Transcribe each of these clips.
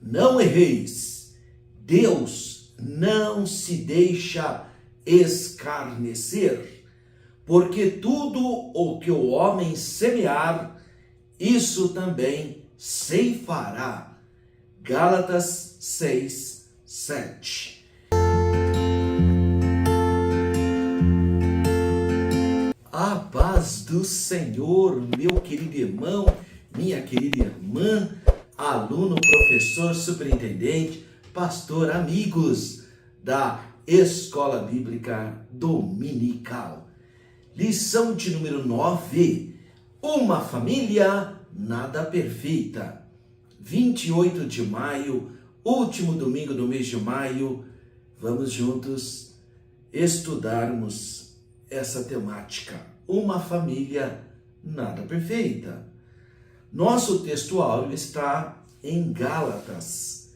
Não erreis, Deus não se deixa escarnecer, porque tudo o que o homem semear, isso também ceifará. Gálatas 6, 7. A paz do Senhor, meu querido irmão, minha querida irmã, aluno, professor, superintendente, pastor, amigos da Escola Bíblica Dominical. Lição de número 9, uma família nada perfeita. 28 de maio, último domingo do mês de maio, vamos juntos estudarmos essa temática, uma família nada perfeita. Nosso texto áureo está em Gálatas,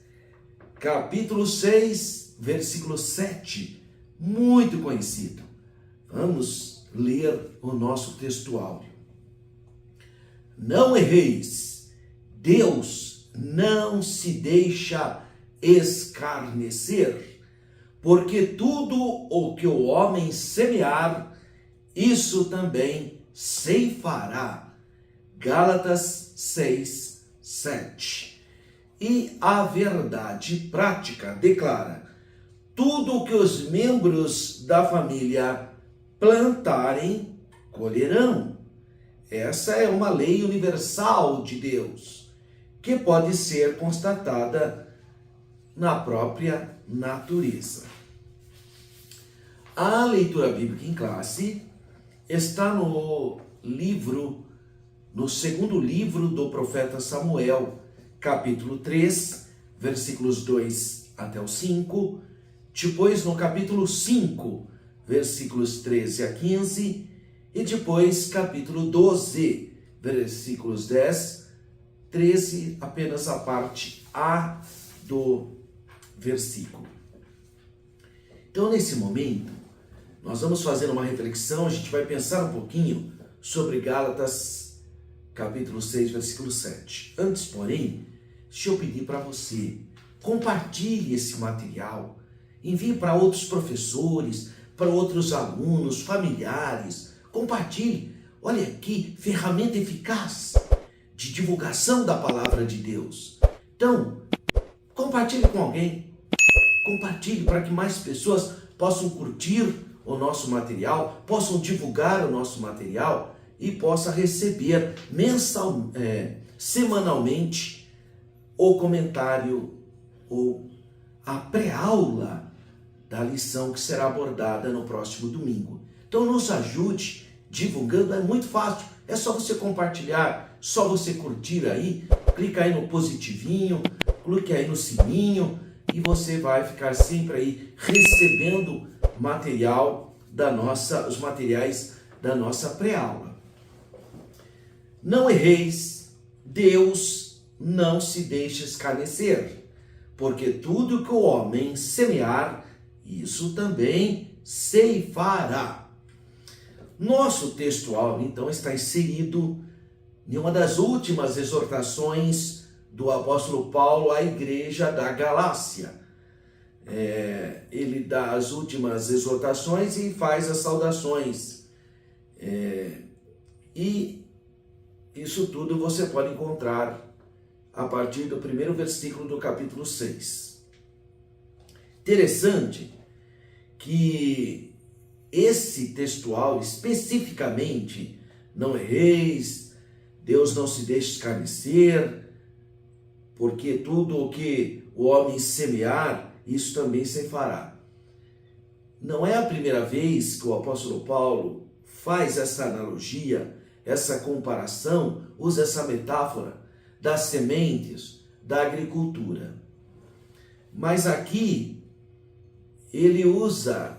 capítulo 6, versículo 7, muito conhecido. Vamos ler o nosso texto áureo. Não erreis, Deus não se deixa escarnecer, porque tudo o que o homem semear, isso também ceifará. Gálatas 6, 7. E a verdade prática declara: tudo o que os membros da família plantarem, colherão. Essa é uma lei universal de Deus, que pode ser constatada na própria natureza. A leitura bíblica em classe está no segundo livro do profeta Samuel, capítulo 3, versículos 2 até o 5, depois no capítulo 5, versículos 13 a 15, e depois capítulo 12, versículos 10, 13, apenas a parte A do versículo. Então, nesse momento, nós vamos fazer uma reflexão, a gente vai pensar um pouquinho sobre Gálatas, capítulo 6, versículo 7. Antes, porém, deixa eu pedir para você, compartilhe esse material, envie para outros professores, para outros alunos, familiares, compartilhe. Olha que ferramenta eficaz de divulgação da palavra de Deus. Então, compartilhe com alguém, compartilhe para que mais pessoas possam curtir o nosso material, possam divulgar o nosso material e possa receber semanalmente o comentário ou a pré-aula da lição que será abordada no próximo domingo. Então nos ajude divulgando, é muito fácil, é só você compartilhar, só você curtir aí, clica aí no positivinho, clique aí no sininho e você vai ficar sempre aí recebendo os materiais da nossa pré-aula. Não erreis, Deus não se deixa escarnecer, porque tudo que o homem semear, isso também ceifará. Nosso texto áureo, então, está inserido em uma das últimas exortações do apóstolo Paulo à igreja da Galácia. Ele dá as últimas exortações e faz as saudações. E isso tudo você pode encontrar a partir do primeiro versículo do capítulo 6. Interessante que esse textual, especificamente, não erreis, Deus não se deixa escarnecer, porque tudo o que o homem semear, isso também ceifará. Não é a primeira vez que o apóstolo Paulo faz essa analogia, essa comparação, usa essa metáfora das sementes, da agricultura. Mas aqui ele usa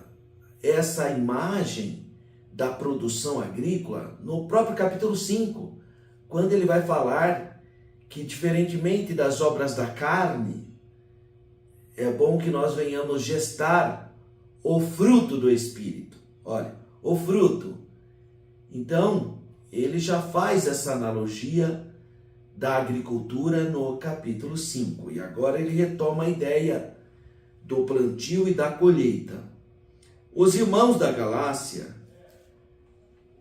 essa imagem da produção agrícola no próprio capítulo 5, quando ele vai falar que, diferentemente das obras da carne, é bom que nós venhamos gestar o fruto do Espírito. Olha, o fruto. Então, ele já faz essa analogia da agricultura no capítulo 5. E agora ele retoma a ideia do plantio e da colheita. Os irmãos da Galácia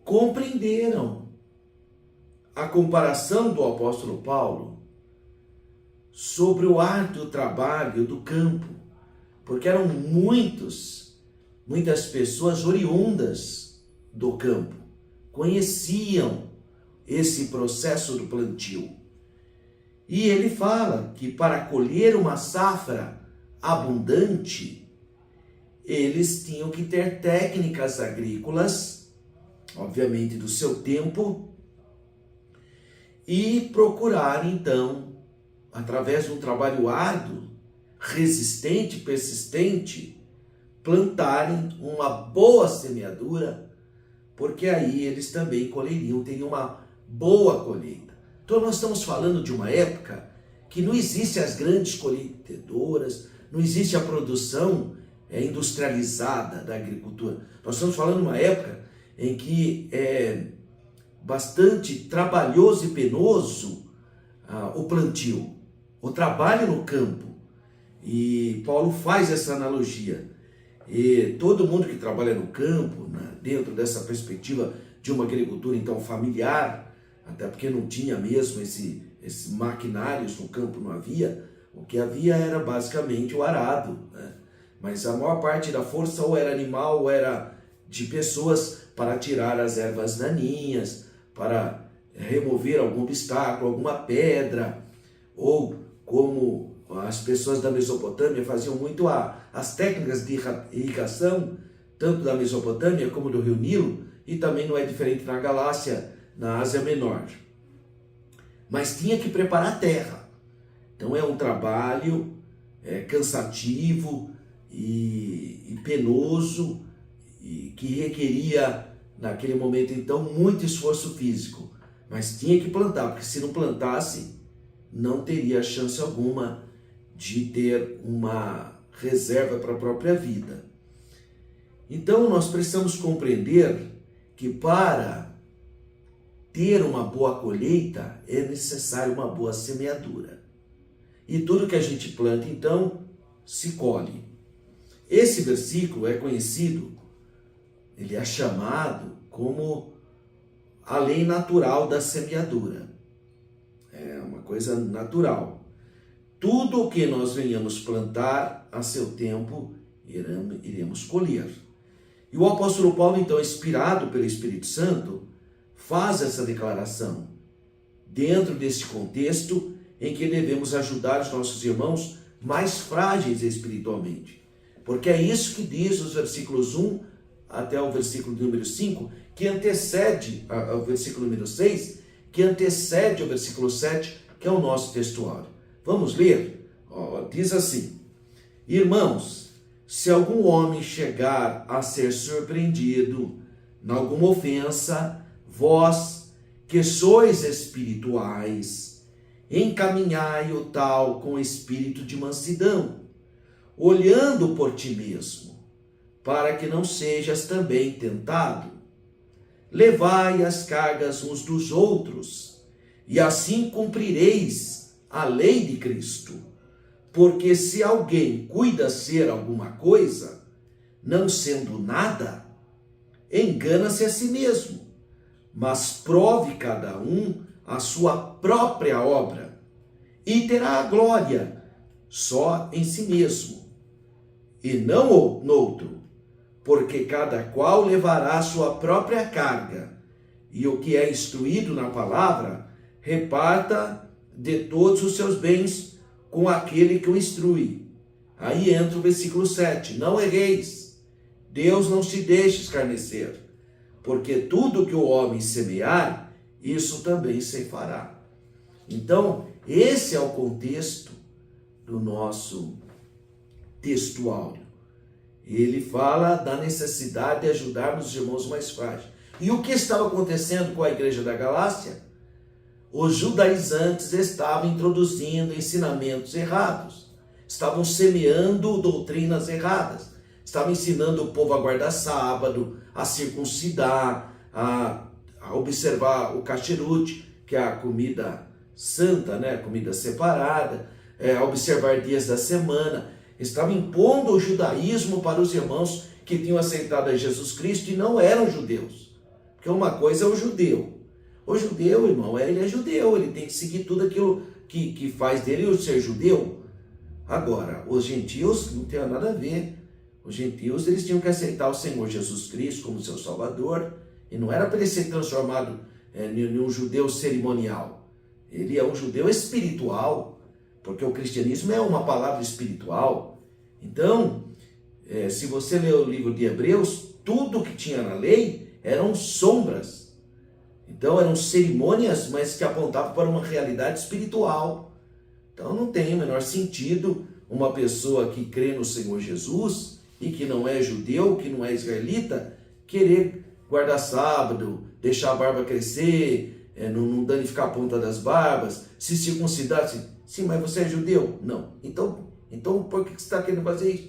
compreenderam a comparação do apóstolo Paulo sobre o árduo trabalho do campo, porque eram muitas pessoas oriundas do campo, conheciam esse processo do plantio. E ele fala que para colher uma safra abundante, eles tinham que ter técnicas agrícolas, obviamente do seu tempo, e procurar então, através de um trabalho árduo, resistente, persistente, plantarem uma boa semeadura, porque aí eles também colheriam, teriam uma boa colheita. Então nós estamos falando de uma época que não existe as grandes colheitadoras, não existe a produção industrializada da agricultura. Nós estamos falando de uma época em que é bastante trabalhoso e penoso o plantio, o trabalho no campo. E Paulo faz essa analogia. E todo mundo que trabalha no campo, dentro dessa perspectiva de uma agricultura então familiar, até porque não tinha mesmo esses maquinários no campo, não havia. O que havia era basicamente o arado, né? Mas a maior parte da força ou era animal ou era de pessoas para tirar as ervas daninhas, para remover algum obstáculo, alguma pedra, ou como as pessoas da Mesopotâmia faziam muito as técnicas de irrigação, tanto da Mesopotâmia como do Rio Nilo, e também não é diferente na Galácia, na Ásia Menor. Mas tinha que preparar a terra. Então é um trabalho cansativo e penoso, e que requeria, naquele momento então, muito esforço físico. Mas tinha que plantar, porque se não plantasse, não teria chance alguma de ter uma reserva para a própria vida. Então nós precisamos compreender que para ter uma boa colheita é necessário uma boa semeadura. E tudo que a gente planta então se colhe. Esse versículo é conhecido, ele é chamado como a lei natural da semeadura. É uma coisa natural. Tudo o que nós venhamos plantar a seu tempo, iremos colher. E o apóstolo Paulo, então, inspirado pelo Espírito Santo, faz essa declaração dentro desse contexto em que devemos ajudar os nossos irmãos mais frágeis espiritualmente. Porque é isso que diz os versículos 1 até o versículo número 5, que antecede ao versículo número 6, que antecede ao versículo 7, que é o nosso textuário. Vamos ler? Diz assim: irmãos, se algum homem chegar a ser surpreendido em alguma ofensa, vós, que sois espirituais, encaminhai o tal com espírito de mansidão, olhando por ti mesmo, para que não sejas também tentado. Levai as cargas uns dos outros, e assim cumprireis a lei de Cristo. Porque se alguém cuida ser alguma coisa, não sendo nada, engana-se a si mesmo, mas prove cada um a sua própria obra, e terá a glória só em si mesmo, e não noutro, porque cada qual levará a sua própria carga, e o que é instruído na palavra, reparta de todos os seus bens com aquele que o instrui. Aí entra o versículo 7, não erreis, Deus não se deixa escarnecer, porque tudo que o homem semear, isso também ceifará. Então, esse é o contexto do nosso textuário. Ele fala da necessidade de ajudarmos os irmãos mais frágeis. E o que estava acontecendo com a igreja da Galácia? Os judaizantes estavam introduzindo ensinamentos errados, estavam semeando doutrinas erradas, estavam ensinando o povo a guardar sábado, a circuncidar, a observar o kasherut, que é a comida santa, né? Comida separada, observar dias da semana. Estava impondo o judaísmo para os irmãos que tinham aceitado a Jesus Cristo e não eram judeus. Porque uma coisa é o judeu. O judeu, irmão, ele é judeu, ele tem que seguir tudo aquilo que faz dele o ser judeu. Agora, os gentios não tem nada a ver. Os gentios, eles tinham que aceitar o Senhor Jesus Cristo como seu Salvador, e não era para ele ser transformado em um judeu cerimonial. Ele é um judeu espiritual, porque o cristianismo é uma palavra espiritual. Então, se você ler o livro de Hebreus, tudo que tinha na lei eram sombras. Então, eram cerimônias, mas que apontavam para uma realidade espiritual. Então, não tem o menor sentido uma pessoa que crê no Senhor Jesus e que não é judeu, que não é israelita, querer guardar sábado, deixar a barba crescer, não danificar a ponta das barbas, se circuncidar. Sim, mas você é judeu? Não. Então por que você está querendo fazer isso?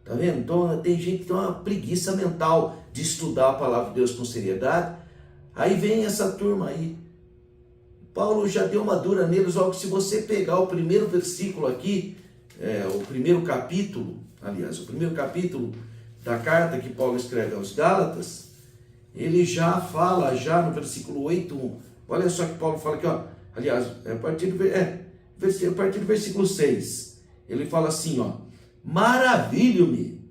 Tá vendo? Então tem gente que tem uma preguiça mental de estudar a palavra de Deus com seriedade. Aí vem essa turma aí. Paulo já deu uma dura neles, logo se você pegar o primeiro versículo aqui, o primeiro capítulo da carta que Paulo escreve aos Gálatas, ele já fala, já no versículo 8, olha só que Paulo fala aqui, ó, aliás, a partir do versículo 6, ele fala assim, ó, maravilho-me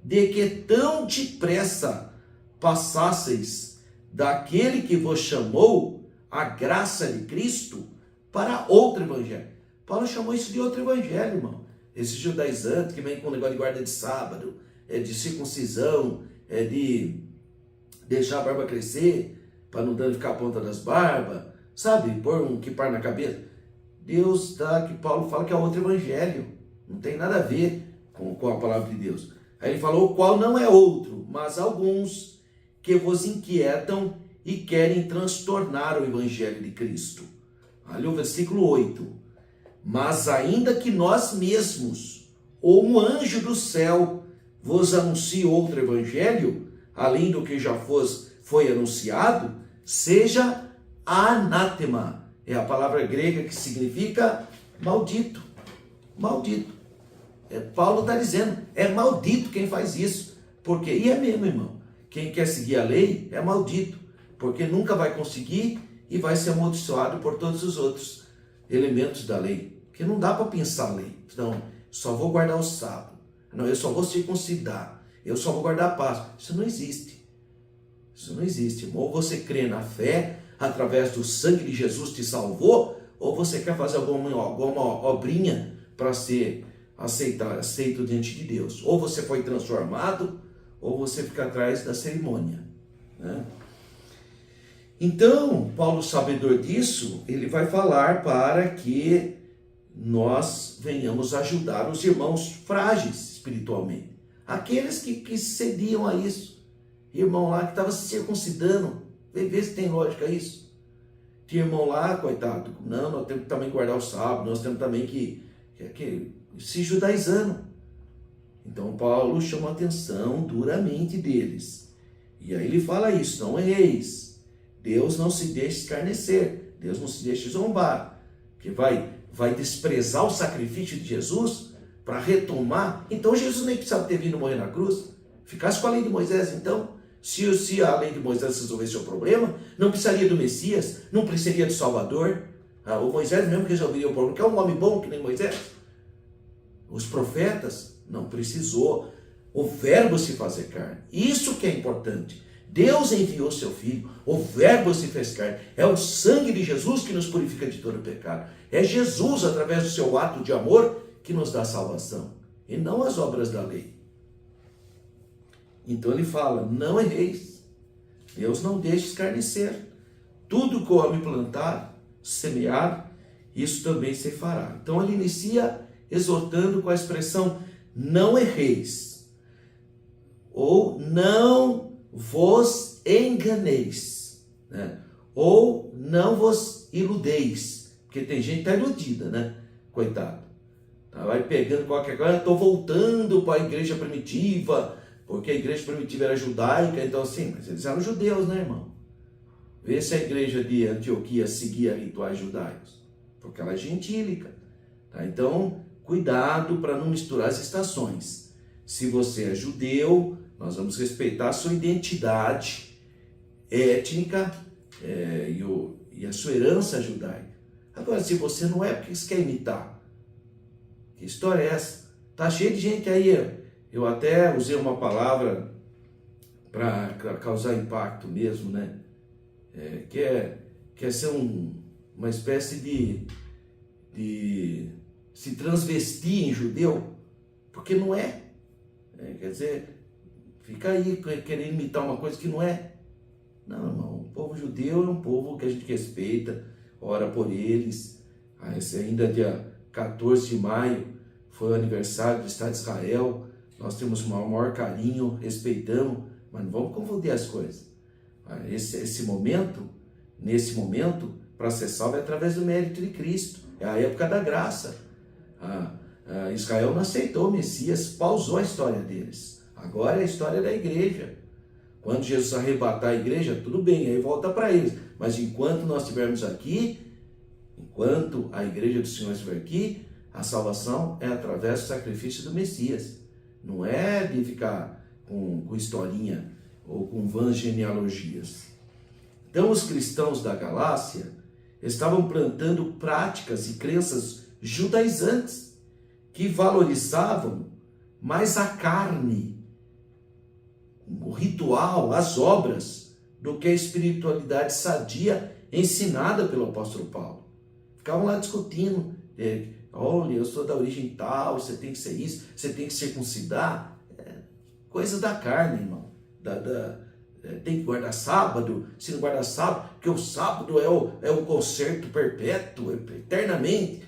de que tão depressa passasseis daquele que vos chamou a graça de Cristo para outro evangelho. Paulo chamou isso de outro evangelho, irmão. Esse judaizante que vem com o negócio de guarda de sábado, de circuncisão, de deixar a barba crescer, para não danificar a ponta das barbas, sabe? Pôr um quipar na cabeça. Deus que Paulo fala que é outro evangelho. Não tem nada a ver com a palavra de Deus. Aí ele falou, o qual não é outro, mas alguns que vos inquietam e querem transtornar o evangelho de Cristo. Olha o versículo 8. Mas ainda que nós mesmos, ou um anjo do céu, vos anuncie outro evangelho, além do que já foi anunciado, seja anátema. É a palavra grega que significa maldito. Maldito. Paulo está dizendo, é maldito quem faz isso. Porque, e é mesmo, irmão, quem quer seguir a lei é maldito, porque nunca vai conseguir e vai ser amaldiçoado por todos os outros elementos da lei. Porque não dá para pensar a lei. Não, só vou guardar o sábado. Não, eu só vou circuncidar. Eu só vou guardar a Páscoa. Isso não existe. Isso não existe. Ou você crê na fé, através do sangue de Jesus te salvou, ou você quer fazer alguma obrinha para ser aceito diante de Deus. Ou você foi transformado, ou você fica atrás da cerimônia, né? Então, Paulo, sabedor disso, ele vai falar para que nós venhamos ajudar os irmãos frágeis espiritualmente. Aqueles que cediam a isso. Irmão lá que estava se circuncidando. Vê se tem lógica isso. Tinha irmão lá, coitado. Não, nós temos que também guardar o sábado. Nós temos também que se judaizando. Então Paulo chama a atenção duramente deles. E aí ele fala isso, não erreis. Deus não se deixa escarnecer. Deus não se deixa zombar. Que vai desprezar o sacrifício de Jesus para retomar. Então Jesus nem precisava ter vindo morrer na cruz. Ficasse com a lei de Moisés, então. Se a lei de Moisés resolvesse o problema, não precisaria do Messias, não precisaria do Salvador. O Moisés mesmo resolveria o problema, que é um homem bom que nem Moisés. Os profetas não precisou. O verbo se fazer carne. Isso que é importante. Deus enviou seu Filho, o verbo se fez carne. É o sangue de Jesus que nos purifica de todo pecado. É Jesus, através do seu ato de amor, que nos dá salvação. E não as obras da lei. Então ele fala, não erreis. Deus não deixa escarnecer. Tudo que o homem plantar, semear, isso também se fará. Então ele inicia exortando com a expressão, não erreis. Ou não vos enganeis, né? Ou não vos iludeis, porque tem gente que está iludida, né? Coitado, vai pegando qualquer coisa, estou voltando para a igreja primitiva, porque a igreja primitiva era judaica, então assim, mas eles eram judeus, né, irmão? Vê se a igreja de Antioquia seguia rituais judaicos, porque ela é gentílica. Tá? Então, cuidado para não misturar as estações. Se você é judeu, nós vamos respeitar a sua identidade étnica e a sua herança judaica. Agora, se você não é, por que você quer imitar? Que história é essa? Tá cheio de gente aí. Eu até usei uma palavra para causar impacto mesmo, né? Quer ser uma espécie de se transvestir em judeu, porque não é. Quer dizer, fica aí querendo imitar uma coisa que não é. Não, irmão, o povo judeu é um povo que a gente respeita, ora por eles. Esse ainda dia 14 de maio foi o aniversário do Estado de Israel. Nós temos o maior carinho, respeitamos, mas não vamos confundir as coisas. Nesse momento, para ser salvo é através do mérito de Cristo. É a época da graça. Israel não aceitou o Messias, pausou a história deles. Agora é a história da igreja. Quando Jesus arrebatar a igreja, tudo bem, aí volta para eles. Mas enquanto nós estivermos aqui, enquanto a igreja do Senhor estiver aqui, a salvação é através do sacrifício do Messias. Não é de ficar com historinha ou com vãs genealogias. Então os cristãos da Galácia estavam plantando práticas e crenças judaizantes que valorizavam mais a carne, o ritual, as obras, do que a espiritualidade sadia ensinada pelo apóstolo Paulo. Ficavam lá discutindo, olha, eu sou da origem tal, você tem que ser isso, você tem que circuncidar. Coisa da carne, irmão. Tem que guardar sábado, se não guardar sábado, porque o sábado é um concerto perpétuo, eternamente.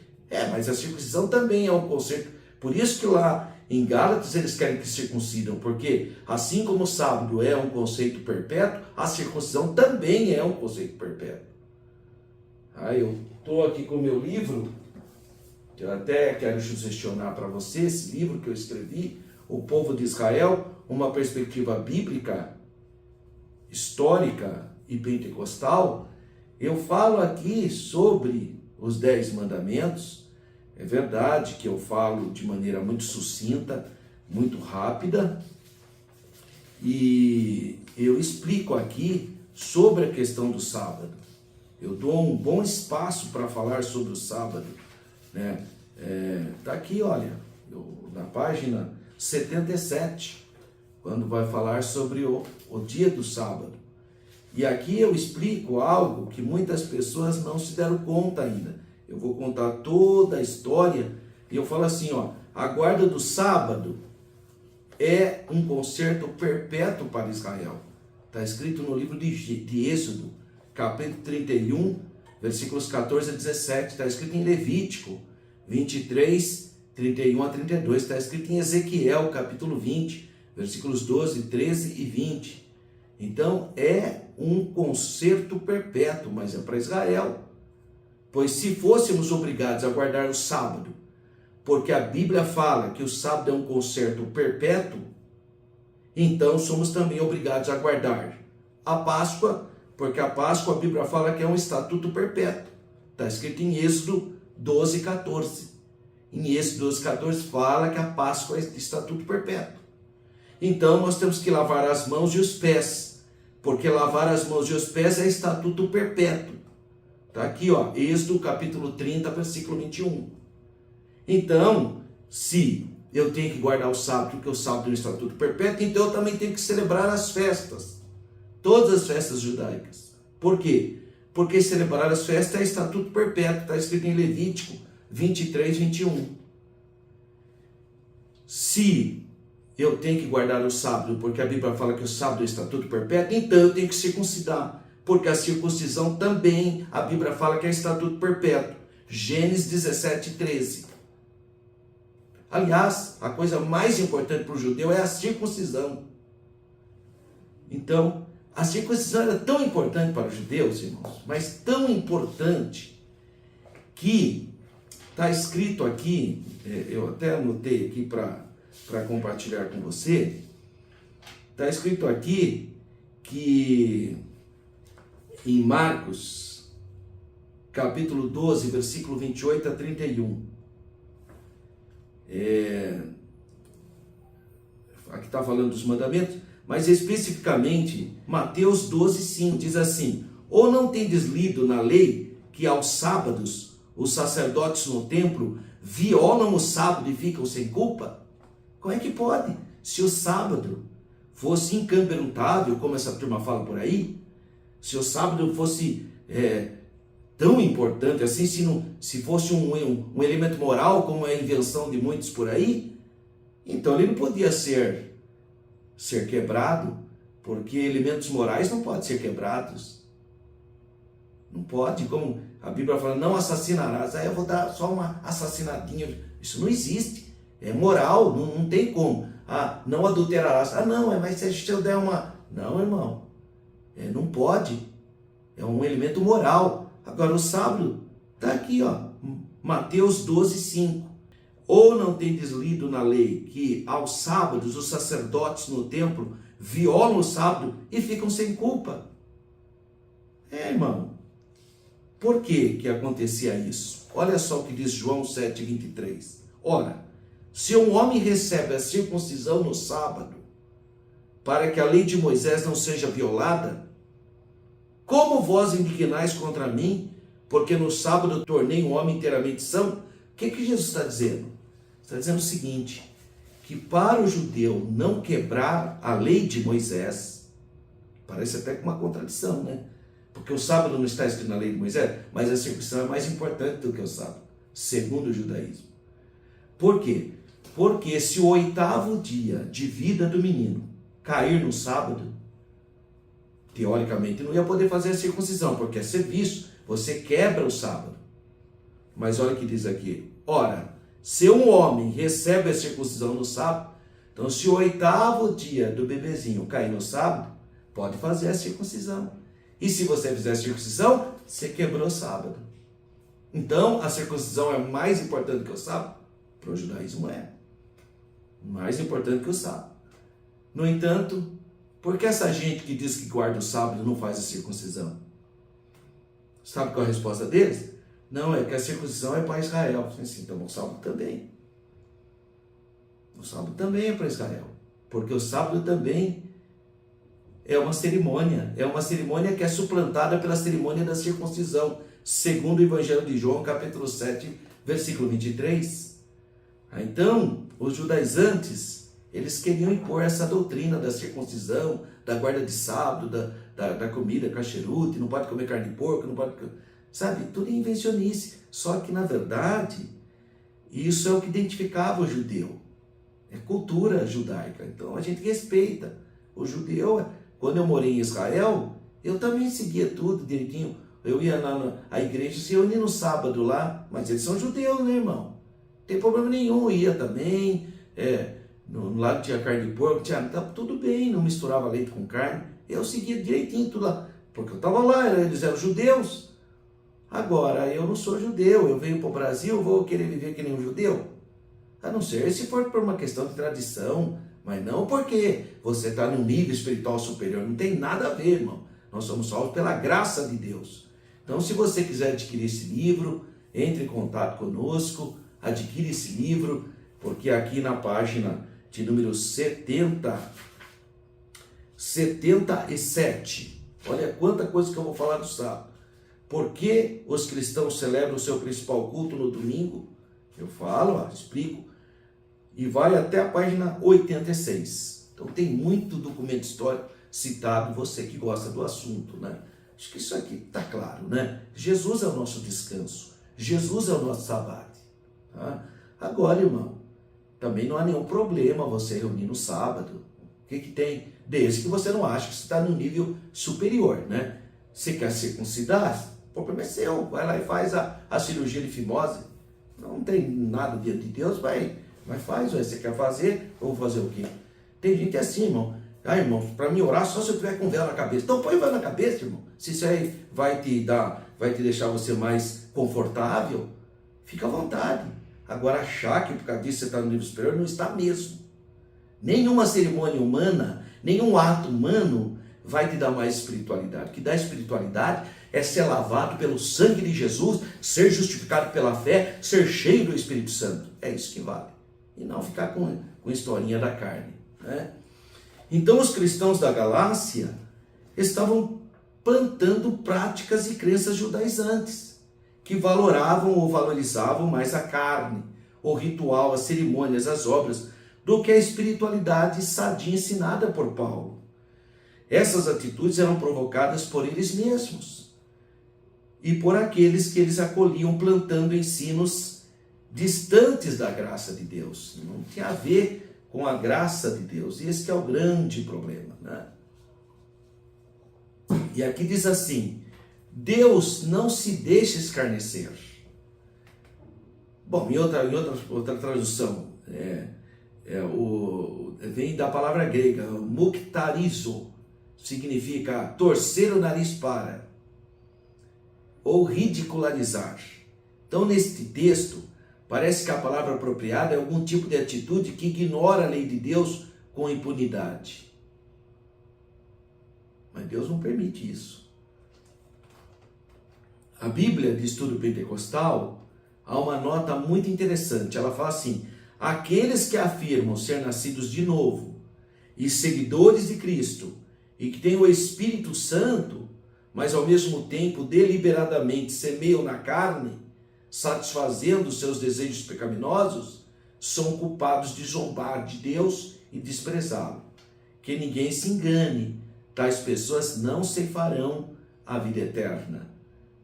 Mas a circuncisão também é um concerto. Por isso que lá em Gálatas eles querem que circuncidam, porque assim como o sábado é um conceito perpétuo, a circuncisão também é um conceito perpétuo. Eu estou aqui com o meu livro, que eu até quero sugestionar para você, esse livro que eu escrevi, O Povo de Israel, uma perspectiva bíblica, histórica e pentecostal. Eu falo aqui sobre os 10 mandamentos. É verdade que eu falo de maneira muito sucinta, muito rápida, e eu explico aqui sobre a questão do sábado. Eu dou um bom espaço para falar sobre o sábado, né? Tá aqui, olha, na página 77, quando vai falar sobre o dia do sábado. E aqui eu explico algo que muitas pessoas não se deram conta ainda. Eu vou contar toda a história e eu falo assim, a guarda do sábado é um concerto perpétuo para Israel. Está escrito no livro de Êxodo, capítulo 31, versículos 14 a 17. Está escrito em Levítico 23, 31 a 32. Está escrito em Ezequiel, capítulo 20, versículos 12, 13 e 20. Então, é um concerto perpétuo, mas é para Israel. Pois se fôssemos obrigados a guardar o sábado, porque a Bíblia fala que o sábado é um concerto perpétuo, então somos também obrigados a guardar a Páscoa, porque a Páscoa a Bíblia fala que é um estatuto perpétuo. Está escrito em Êxodo 12, 14. Em Êxodo 12, 14 fala que a Páscoa é estatuto perpétuo. Então nós temos que lavar as mãos e os pés, porque lavar as mãos e os pés é estatuto perpétuo. Está aqui, Êxodo capítulo 30, versículo 21. Então, se eu tenho que guardar o sábado, porque o sábado é um estatuto perpétuo, então eu também tenho que celebrar as festas. Todas as festas judaicas. Por quê? Porque celebrar as festas é estatuto perpétuo. Está escrito em Levítico 23, 21. Se eu tenho que guardar o sábado, porque a Bíblia fala que o sábado é estatuto perpétuo, então eu tenho que circuncidar. Porque a circuncisão também, a Bíblia fala que é estatuto perpétuo. Gênesis 17, 13. Aliás, a coisa mais importante para o judeu é a circuncisão. Então, a circuncisão era tão importante para os judeus, irmãos, mas tão importante, que está escrito aqui, eu até anotei aqui para compartilhar com você, está escrito aqui que em Marcos, capítulo 12, versículo 28 a 31. Aqui está falando dos mandamentos, mas especificamente Mateus 12, 5 diz assim: ou não tendes lido na lei que aos sábados os sacerdotes no templo violam o sábado e ficam sem culpa? Como é que pode? Se o sábado fosse inquebrantável, como essa turma fala por aí, se o sábado fosse tão importante assim, se fosse um elemento moral, como é a invenção de muitos por aí, então ele não podia ser quebrado, porque elementos morais não podem ser quebrados. Não pode, como a Bíblia fala, não assassinarás. Aí eu vou dar só uma assassinadinha. Isso não existe. É moral, não tem como. Ah, não adulterarás. Ah, não, mas se eu der uma... Não, irmão. Não pode. É um elemento moral. Agora o sábado está aqui, ó. Mateus 12, 5. Ou não tendes lido na lei que aos sábados os sacerdotes no templo violam o sábado e ficam sem culpa? Irmão. Por que acontecia isso? Olha só o que diz João 7, 23. Ora, se um homem recebe a circuncisão no sábado, para que a lei de Moisés não seja violada, como vós indignais contra mim, porque no sábado tornei um homem inteiramente são? O que Jesus está dizendo? Está dizendo o seguinte, que para o judeu não quebrar a lei de Moisés, parece até com uma contradição, né? Porque o sábado não está escrito na lei de Moisés, mas a circuncisão é mais importante do que o sábado, segundo o judaísmo. Por quê? Porque se o 8º dia de vida do menino cair no sábado, teoricamente não ia poder fazer a circuncisão, porque é serviço, você quebra o sábado. Mas olha o que diz aqui. Ora, se um homem recebe a circuncisão no sábado, então se o 8º dia do bebezinho cair no sábado, pode fazer a circuncisão. E se você fizer a circuncisão, você quebrou o sábado. Então, a circuncisão é mais importante que o sábado? Para o judaísmo é. Mais importante que o sábado. No entanto, por que essa gente que diz que guarda o sábado não faz a circuncisão? Sabe qual é a resposta deles? Não, é que a circuncisão é para Israel. Assim, então o sábado também. O sábado também é para Israel. Porque o sábado também é uma cerimônia que é suplantada pela cerimônia da circuncisão, segundo o Evangelho de João, capítulo 7, versículo 23. Então, os judaizantes, eles queriam impor essa doutrina da circuncisão, da guarda de sábado, da comida cacherute, não pode comer carne de porco, não pode... Sabe, tudo é invencionice. Só que, na verdade, isso é o que identificava o judeu. É cultura judaica. Então, a gente respeita. O judeu... Quando eu morei em Israel, eu também seguia tudo direitinho. Eu ia lá na igreja, se reunir no sábado lá, mas eles são judeus, né, irmão? Não tem problema nenhum, eu ia também. No lado tinha carne de porco, tudo bem, não misturava leite com carne. Eu seguia direitinho tudo lá, porque eu estava lá, eles eram judeus. Agora, eu não sou judeu, eu venho para o Brasil, vou querer viver que nem um judeu? A não ser se for por uma questão de tradição, mas não porque você está num nível espiritual superior. Não tem nada a ver, irmão. Nós somos salvos pela graça de Deus. Então, se você quiser adquirir esse livro, entre em contato conosco, adquire esse livro, porque aqui na página de número 77, olha quanta coisa que eu vou falar do sábado. Por que os cristãos celebram o seu principal culto no domingo? Eu falo, explico. E vai até a página 86. Então tem muito documento histórico citado, você que gosta do assunto, né? Acho que isso aqui está claro, né? Jesus é o nosso descanso. Jesus é o nosso sabate. Tá? Agora, irmão, também não há nenhum problema você reunir no sábado. O que tem? Desde que você não ache que você está num nível superior, né? Você quer circuncidar? O problema é seu. Vai lá e faz a cirurgia de fimose. Não tem nada diante de Deus, mas faz, você quer fazer, eu vou fazer o quê? Tem gente assim, irmão. Irmão, para mim orar só se eu tiver com vela na cabeça. Então põe vela na cabeça, irmão. Se isso aí vai te deixar você mais confortável, fica à vontade. Agora achar que por causa disso você está no nível superior, não está mesmo. Nenhuma cerimônia humana, nenhum ato humano vai te dar mais espiritualidade. O que dá espiritualidade é ser lavado pelo sangue de Jesus, ser justificado pela fé, ser cheio do Espírito Santo. É isso que vale. E não ficar com historinha da carne, né? Então os cristãos da Galácia estavam plantando práticas e crenças judaizantes, que valoravam ou valorizavam mais a carne, o ritual, as cerimônias, as obras, do que a espiritualidade sadia ensinada por Paulo. Essas atitudes eram provocadas por eles mesmos e por aqueles que eles acolhiam, plantando ensinos distantes da graça de Deus. Não tinha a ver com a graça de Deus. E esse que é o grande problema, né? E aqui diz assim: Deus não se deixa escarnecer. Bom, em outra tradução, vem da palavra grega, muktarizo, significa torcer o nariz para, ou ridicularizar. Então, neste texto, parece que a palavra apropriada é algum tipo de atitude que ignora a lei de Deus com impunidade. Mas Deus não permite isso. A Bíblia de Estudo Pentecostal há uma nota muito interessante. Ela fala assim: aqueles que afirmam ser nascidos de novo e seguidores de Cristo e que têm o Espírito Santo, mas ao mesmo tempo deliberadamente semeiam na carne, satisfazendo seus desejos pecaminosos, são culpados de zombar de Deus e desprezá-lo. Que ninguém se engane, tais pessoas não ceifarão a vida eterna,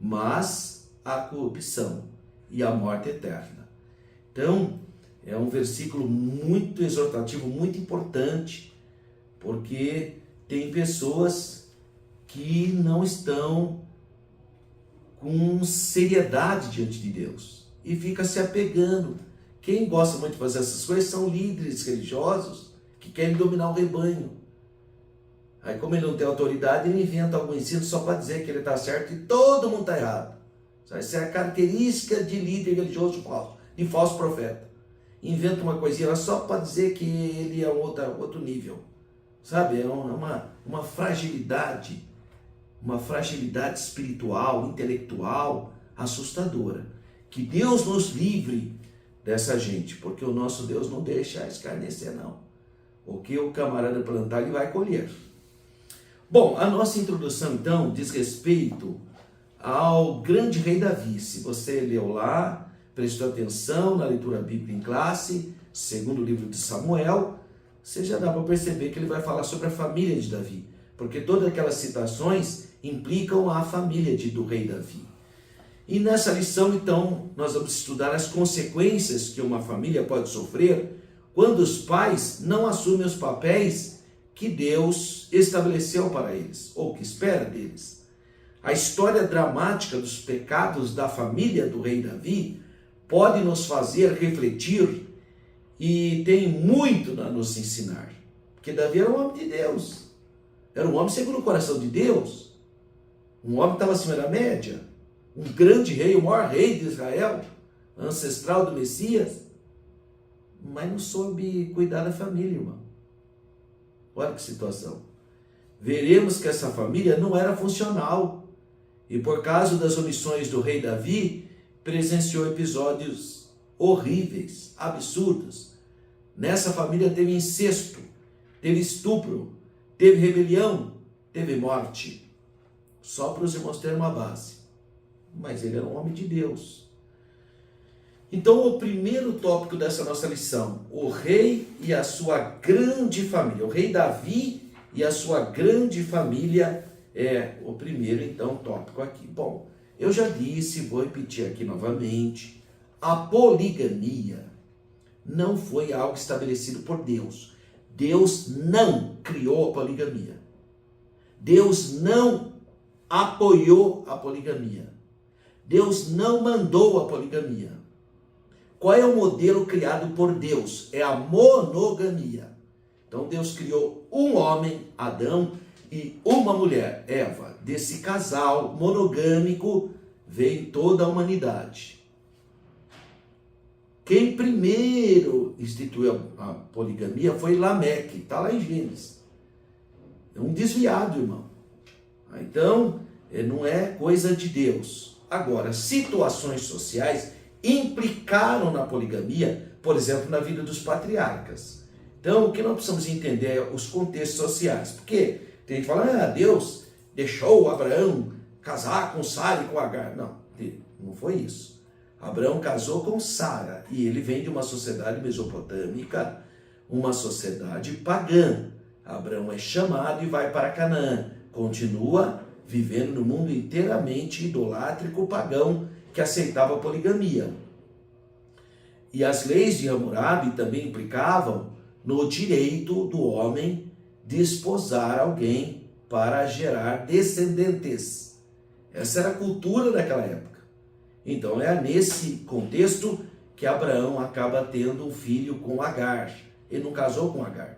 mas a corrupção e a morte eterna. Então, é um versículo muito exortativo, muito importante, porque tem pessoas que não estão com seriedade diante de Deus e fica se apegando. Quem gosta muito de fazer essas coisas são líderes religiosos que querem dominar o rebanho. Aí, como ele não tem autoridade, ele inventa algum ensino só para dizer que ele está certo e todo mundo está errado. Essa é a característica de líder religioso falso, de falso profeta. Inventa uma coisinha lá só para dizer que ele é outro nível. Sabe, é uma fragilidade espiritual, intelectual, assustadora. Que Deus nos livre dessa gente, porque o nosso Deus não deixa escarnecer, não. O que o camarada plantar, ele vai colher. Bom, a nossa introdução, então, diz respeito ao grande rei Davi. Se você leu lá, prestou atenção na leitura bíblica em classe, segundo o livro de Samuel, você já dá para perceber que ele vai falar sobre a família de Davi, porque todas aquelas citações implicam a família do rei Davi. E nessa lição, então, nós vamos estudar as consequências que uma família pode sofrer quando os pais não assumem os papéis que Deus estabeleceu para eles, ou que espera deles. A história dramática dos pecados da família do rei Davi pode nos fazer refletir e tem muito a nos ensinar. Porque Davi era um homem de Deus. Era um homem segundo o coração de Deus. Um homem que estava acima da média. Um grande rei, o maior rei de Israel, ancestral do Messias. Mas não soube cuidar da família, irmão. Olha que situação. Veremos que essa família não era funcional. E por causa das omissões do rei Davi, presenciou episódios horríveis, absurdos. Nessa família teve incesto, teve estupro, teve rebelião, teve morte. Só para os irmãos terem uma base. Mas ele era um homem de Deus. Então, o primeiro tópico dessa nossa lição, o rei e a sua grande família. O rei Davi e a sua grande família é o primeiro, então, tópico aqui. Bom, eu já disse, vou repetir aqui novamente, a poligamia não foi algo estabelecido por Deus. Deus não criou a poligamia. Deus não apoiou a poligamia. Deus não mandou a poligamia. Qual é o modelo criado por Deus? É a monogamia. Então Deus criou um homem, Adão, e uma mulher, Eva. Desse casal monogâmico veio toda a humanidade. Quem primeiro instituiu a poligamia foi Lameque, está lá em Gênesis. É um desviado, irmão. Então, não é coisa de Deus. Agora, situações sociais implicaram na poligamia, por exemplo, na vida dos patriarcas. Então, o que nós precisamos entender é os contextos sociais. Porque tem gente que fala, Deus deixou Abraão casar com Sara e com Agar. Não, não foi isso. Abraão casou com Sara e ele vem de uma sociedade mesopotâmica, uma sociedade pagã. Abraão é chamado e vai para Canaã. Continua vivendo no mundo inteiramente idolátrico, pagão, que aceitava a poligamia. E as leis de Hammurabi também implicavam no direito do homem de esposar alguém para gerar descendentes. Essa era a cultura daquela época. Então é nesse contexto que Abraão acaba tendo um filho com Agar. Ele não casou com Agar.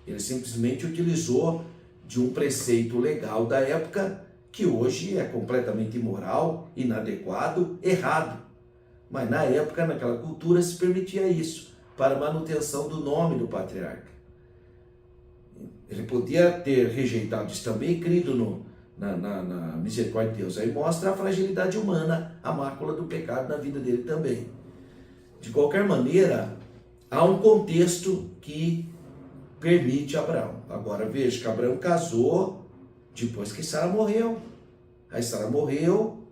Ele simplesmente utilizou de um preceito legal da época que hoje é completamente imoral, inadequado, errado. Mas na época, naquela cultura, se permitia isso, para manutenção do nome do patriarca. Ele podia ter rejeitado isso também e crido na misericórdia de Deus. Aí mostra a fragilidade humana, a mácula do pecado na vida dele também. De qualquer maneira, há um contexto que permite Abraão. Agora veja que Abraão casou depois que Sara morreu. Aí Sara morreu,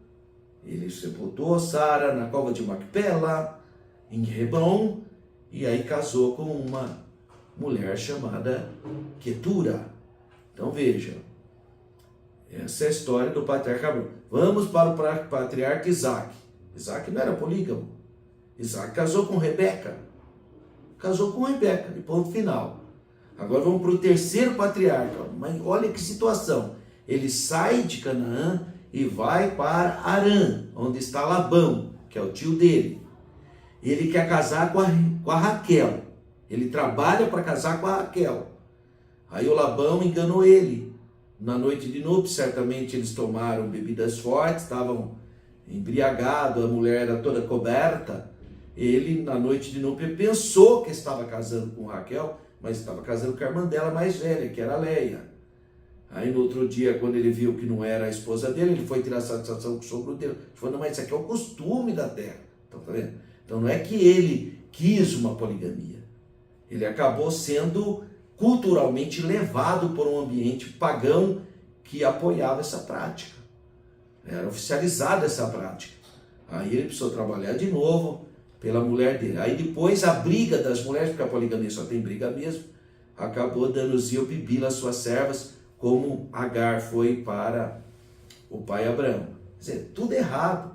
ele sepultou Sara na cova de Macpela, em Hebron, e aí casou com uma mulher chamada Quetura. Então veja, essa é a história do patriarca Abraão. Vamos para o patriarca Isaac. Isaac não era polígamo. Isaac casou com Rebeca. Casou com Rebeca, e ponto final. Agora vamos para o terceiro patriarca. Mas olha que situação. Ele sai de Canaã e vai para Harã, onde está Labão, que é o tio dele. Ele quer casar com a Raquel. Ele trabalha para casar com a Raquel. Aí o Labão enganou ele. Na noite de núpcias, certamente eles tomaram bebidas fortes, estavam embriagados, a mulher era toda coberta. Ele, na noite de núpcias, pensou que estava casando com Raquel, mas estava casando com a irmã dela mais velha, que era Leia. Aí no outro dia, quando ele viu que não era a esposa dele, ele foi tirar satisfação com o sogro dele. Ele falou, não, mas isso aqui é o costume da terra. Então, tá vendo? Então não é que ele quis uma poligamia. Ele acabou sendo culturalmente levado por um ambiente pagão que apoiava essa prática. Era oficializada essa prática. Aí ele precisou trabalhar de novo pela mulher dele. Aí depois a briga das mulheres, porque a poligamia só tem briga mesmo, acabou dando Zilpa e Bila, suas servas, como Agar foi para o pai Abraão. Quer dizer, tudo errado.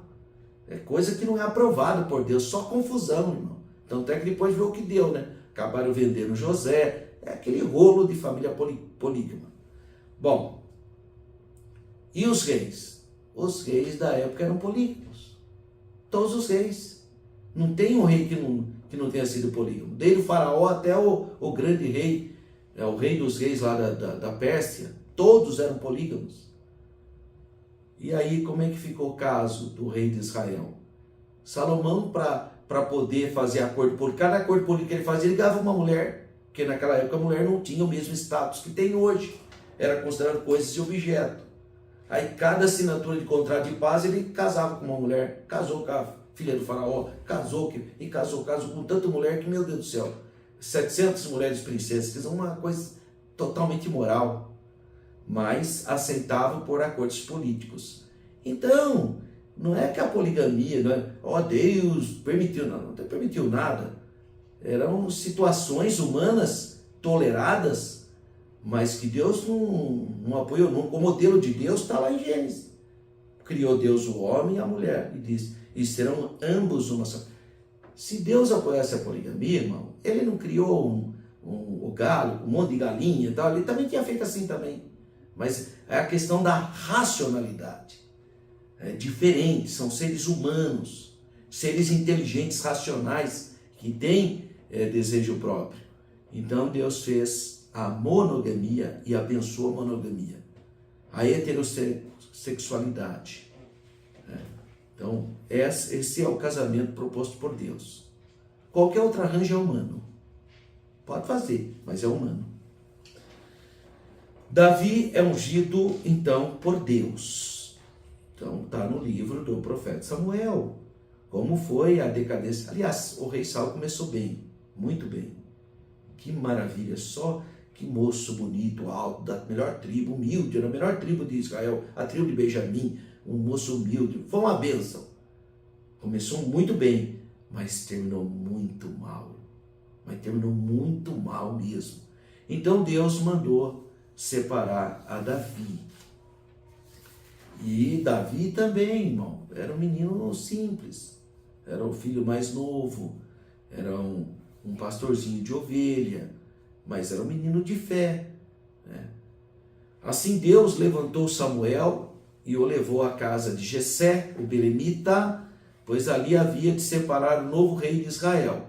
É coisa que não é aprovada por Deus, só confusão, irmão. Tanto é que depois viu o que deu, né? Acabaram vendendo José, é aquele rolo de família polígama. Bom, e os reis? Os reis da época eram polígamos. Todos os reis. Não tem um rei que não tenha sido polígamo. Desde o faraó até o grande rei, o rei dos reis lá da Pérsia, todos eram polígamos. E aí, como é que ficou o caso do rei de Israel? Salomão, para poder fazer acordo por cada acordo político que ele fazia, ele dava uma mulher, porque naquela época a mulher não tinha o mesmo status que tem hoje. Era considerado coisa de objeto. Aí cada assinatura de contrato de paz, ele casava com uma mulher, casou com a filha do faraó, casou com tanta mulher que, meu Deus do céu, 700 mulheres princesas, que são uma coisa totalmente imoral, mas aceitável por acordos políticos. Então, não é que a poligamia, não é, Deus permitiu, não permitiu nada. Eram situações humanas toleradas, mas que Deus não apoiou. O modelo de Deus está lá em Gênesis. Criou Deus o homem e a mulher, e disse, e serão ambos uma só. Se Deus apoiasse a poligamia, irmão, ele não criou o galo, um monte de galinha e tal, ele também tinha feito assim também. Mas é a questão da racionalidade. É diferente, são seres humanos, seres inteligentes, racionais, que têm desejo próprio. Então Deus fez a monogamia e abençoou a monogamia. A heterossexualidade. Então, esse é o casamento proposto por Deus. Qualquer outro arranjo é humano. Pode fazer, mas é humano. Davi é ungido, então, por Deus. Então, está no livro do profeta Samuel. Como foi a decadência. Aliás, o rei Saul começou bem, muito bem. Que maravilha, só que moço bonito, alto, da melhor tribo, humilde, era a melhor tribo de Israel, a tribo de Benjamim, um moço humilde. Foi uma bênção. Começou muito bem, mas terminou muito mal. Mas terminou muito mal mesmo. Então Deus mandou separar a Davi. E Davi também, irmão, era um menino simples. Era o filho mais novo, era um pastorzinho de ovelha, mas era um menino de fé, né? Assim Deus levantou Samuel e o levou à casa de Jessé, o belemita, pois ali havia de separar o novo rei de Israel.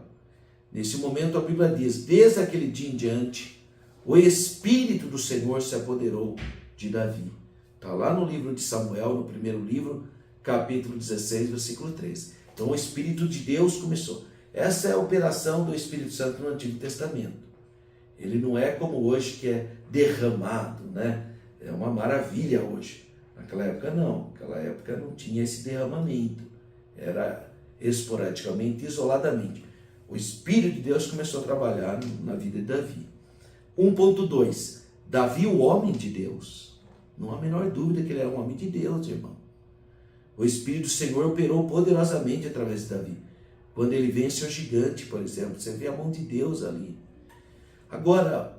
Nesse momento a Bíblia diz, desde aquele dia em diante, o Espírito do Senhor se apoderou de Davi. Está lá no livro de Samuel, no primeiro livro, capítulo 16, versículo 13. Então o Espírito de Deus começou. Essa é a operação do Espírito Santo no Antigo Testamento. Ele não é como hoje, que é derramado, né? É uma maravilha hoje. Naquela época não. Naquela época não tinha esse derramamento. Era esporadicamente, isoladamente. O Espírito de Deus começou a trabalhar na vida de Davi. 1.2. Davi, o homem de Deus. Não há a menor dúvida que ele era um homem de Deus, irmão. O Espírito do Senhor operou poderosamente através de Davi. Quando ele vence o gigante, por exemplo, você vê a mão de Deus ali. Agora,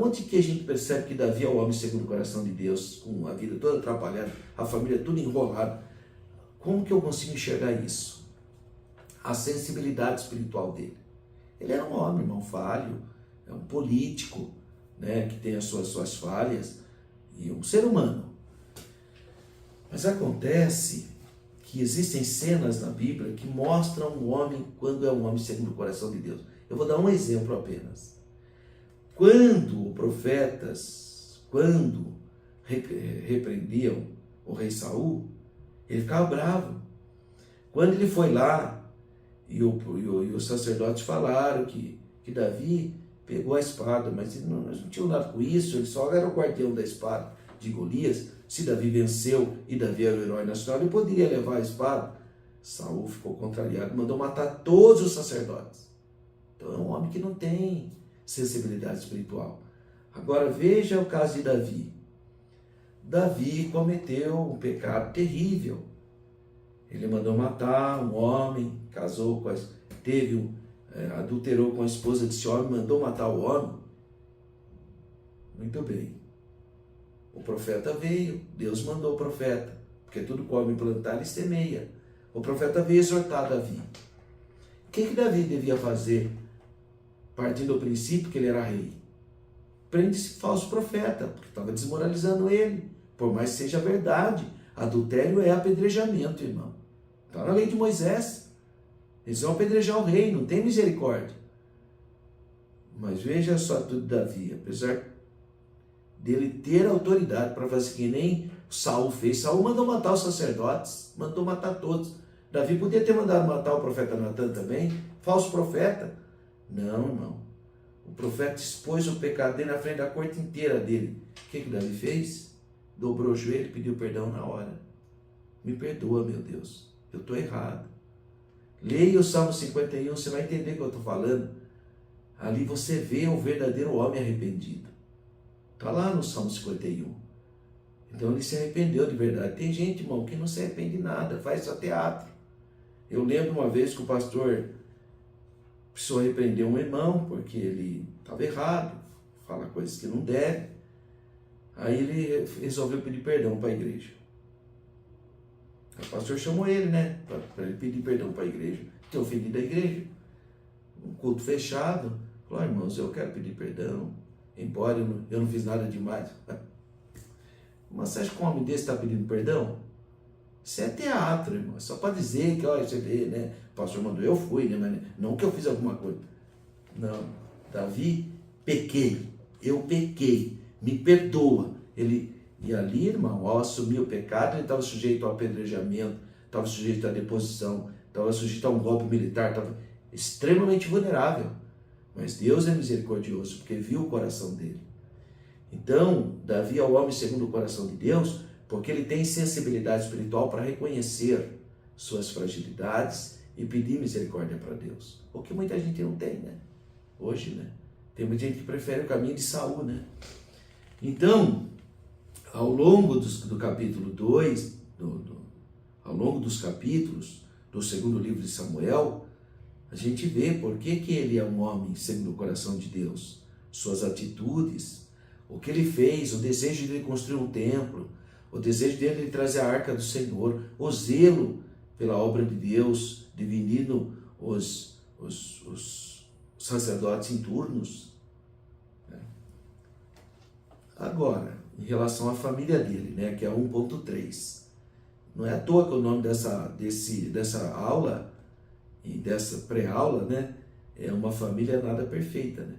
onde que a gente percebe que Davi é o homem segundo o coração de Deus, com a vida toda atrapalhada, a família toda enrolada? Como que eu consigo enxergar isso? A sensibilidade espiritual dele. Ele era um homem, irmão, falho, é um político, né, que tem as suas falhas, e um ser humano. Mas acontece que existem cenas na Bíblia que mostram um homem quando é um homem segundo o coração de Deus. Eu vou dar um exemplo apenas. Quando profetas, repreendiam o rei Saul, ele ficava bravo. Quando ele foi lá e os sacerdotes falaram que Davi pegou a espada, mas eles não tinham nada com isso, ele só era o guardião da espada de Golias. Se Davi venceu e Davi era o herói nacional, ele poderia levar a espada. Saul ficou contrariado, mandou matar todos os sacerdotes. Então é um homem que não tem sensibilidade espiritual. Agora veja o caso de Davi. Davi cometeu um pecado terrível. Ele mandou matar um homem, casou com adulterou com a esposa desse homem, mandou matar o homem. Muito bem. O profeta veio, Deus mandou o profeta, porque tudo que o homem plantar, ele semeia. O profeta veio exortar Davi. O que Davi devia fazer? Partindo do princípio que ele era rei. Prende esse falso profeta, porque estava desmoralizando ele. Por mais que seja verdade, adultério é apedrejamento, irmão. Está na lei de Moisés. Eles vão apedrejar o rei, não tem misericórdia. Mas veja só tudo de Davi, apesar dele ter autoridade para fazer que nem Saul fez. Saul mandou matar os sacerdotes, mandou matar todos. Davi podia ter mandado matar o profeta Natan também, falso profeta. Não, irmão. O profeta expôs o pecado dele na frente da corte inteira dele. O que Davi fez? Dobrou o joelho e pediu perdão na hora. Me perdoa, meu Deus. Eu estou errado. Leia o Salmo 51, você vai entender o que eu estou falando. Ali você vê o verdadeiro homem arrependido. Está lá no Salmo 51. Então ele se arrependeu de verdade. Tem gente, irmão, que não se arrepende de nada, faz só teatro. Eu lembro uma vez que o pastor precisou repreender um irmão, porque ele estava errado, fala coisas que não deve. Aí ele resolveu pedir perdão para a igreja. O pastor chamou ele, né, para ele pedir perdão para a igreja, ter ofendido a igreja. Um culto fechado. Falou, irmãos, eu quero pedir perdão, embora eu não fiz nada demais. Mas você acha que um homem desse está pedindo perdão? Isso é teatro, irmão. É só para dizer que, olha, você vê, né? O pastor mandou, eu fui, né? Mas não que eu fiz alguma coisa. Não. Davi, pequei. Eu pequei. Me perdoa. E ali, irmão, ao assumir o pecado, ele estava sujeito ao apedrejamento, estava sujeito à deposição, estava sujeito a um golpe militar, estava extremamente vulnerável. Mas Deus é misericordioso, porque viu o coração dele. Então, Davi é o homem segundo o coração de Deus, porque ele tem sensibilidade espiritual para reconhecer suas fragilidades e pedir misericórdia para Deus. O que muita gente não tem, né? Hoje, né? Tem muita gente que prefere o caminho de Saul, né? Então, ao longo do capítulo 2, ao longo dos capítulos do segundo livro de Samuel, a gente vê por que ele é um homem segundo o coração de Deus. Suas atitudes, o que ele fez, o desejo de ele construir um templo, o desejo dele de trazer a arca do Senhor, o zelo pela obra de Deus, dividindo os sacerdotes em turnos. Agora, em relação à família dele, né, que é 1.3. Não é à toa que o nome dessa aula e dessa pré-aula, né, é uma família nada perfeita, né?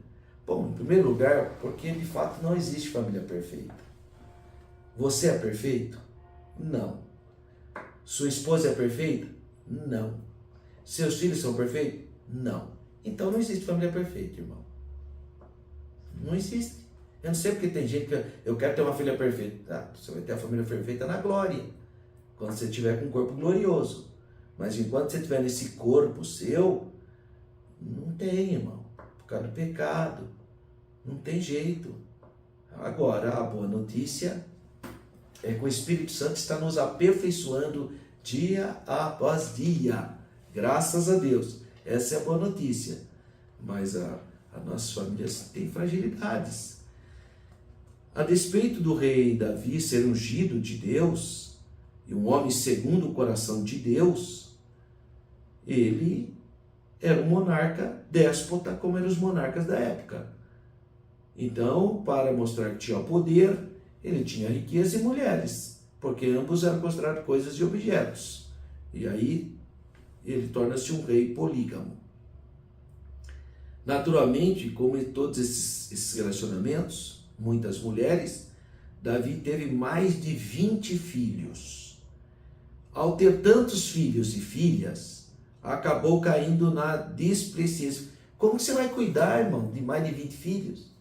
Bom, em primeiro lugar, porque de fato não existe família perfeita. Você é perfeito? Não. Sua esposa é perfeita? Não. Seus filhos são perfeitos? Não. Então não existe família perfeita, irmão. Não existe. Eu não sei porque tem gente que eu quero ter uma filha perfeita. Ah, você vai ter a família perfeita na glória, quando você estiver com um corpo glorioso. Mas enquanto você estiver nesse corpo seu, não tem, irmão. Por causa do pecado. Não tem jeito. Agora, a boa notícia é que o Espírito Santo está nos aperfeiçoando dia após dia. Graças a Deus. Essa é a boa notícia. Mas as nossas famílias têm fragilidades. A despeito do rei Davi ser ungido de Deus, e um homem segundo o coração de Deus, ele era um monarca déspota, como eram os monarcas da época. Então, para mostrar que tinha poder, ele tinha riqueza e mulheres, porque ambos eram considerados coisas e objetos. E aí, ele torna-se um rei polígamo. Naturalmente, como em todos esses relacionamentos, muitas mulheres, Davi teve mais de 20 filhos. Ao ter tantos filhos e filhas, acabou caindo na displicência. Como que você vai cuidar, irmão, de mais de 20 filhos?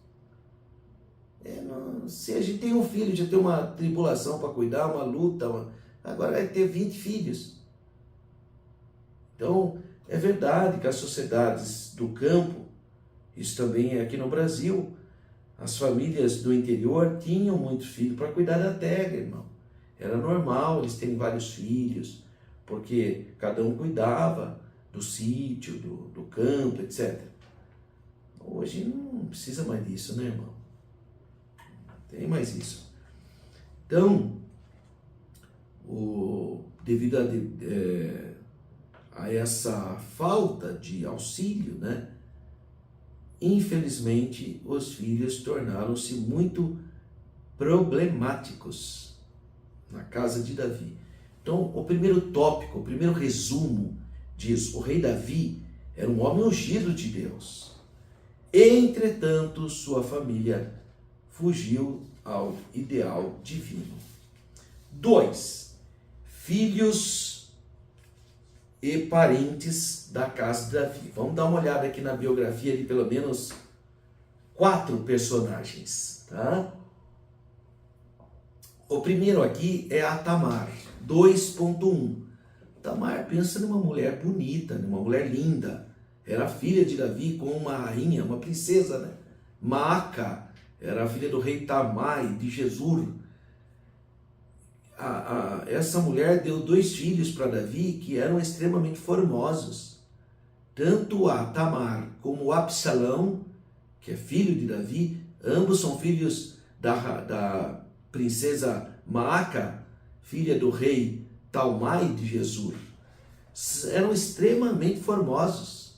Se a gente tem um filho, já tem uma tribulação para cuidar, uma luta, agora vai ter 20 filhos. Então, é verdade que as sociedades do campo, isso também é aqui no Brasil, as famílias do interior tinham muitos filhos para cuidar da terra, irmão. Era normal eles terem vários filhos, porque cada um cuidava do sítio, do campo, etc. Hoje não precisa mais disso, né, irmão? Não tem mais isso. Então, devido a essa falta de auxílio, né? Infelizmente, os filhos tornaram-se muito problemáticos na casa de Davi. Então, o primeiro tópico, o primeiro resumo diz: o rei Davi era um homem ungido de Deus. Entretanto, sua família fugiu ao ideal divino. 2. Filhos e parentes da casa de Davi. Vamos dar uma olhada aqui na biografia de pelo menos 4 personagens, tá? O primeiro aqui é a Tamar, 2.1. Tamar, pensa numa mulher bonita, numa mulher linda. Era filha de Davi com uma rainha, uma princesa, né? Maaca era a filha do rei Tamai, de Jesur. Essa mulher deu 2 filhos para Davi que eram extremamente formosos. Tanto a Tamar como o Absalão, que é filho de Davi, ambos são filhos da princesa Maaca, filha do rei Talmai de Jesur. Eram extremamente formosos.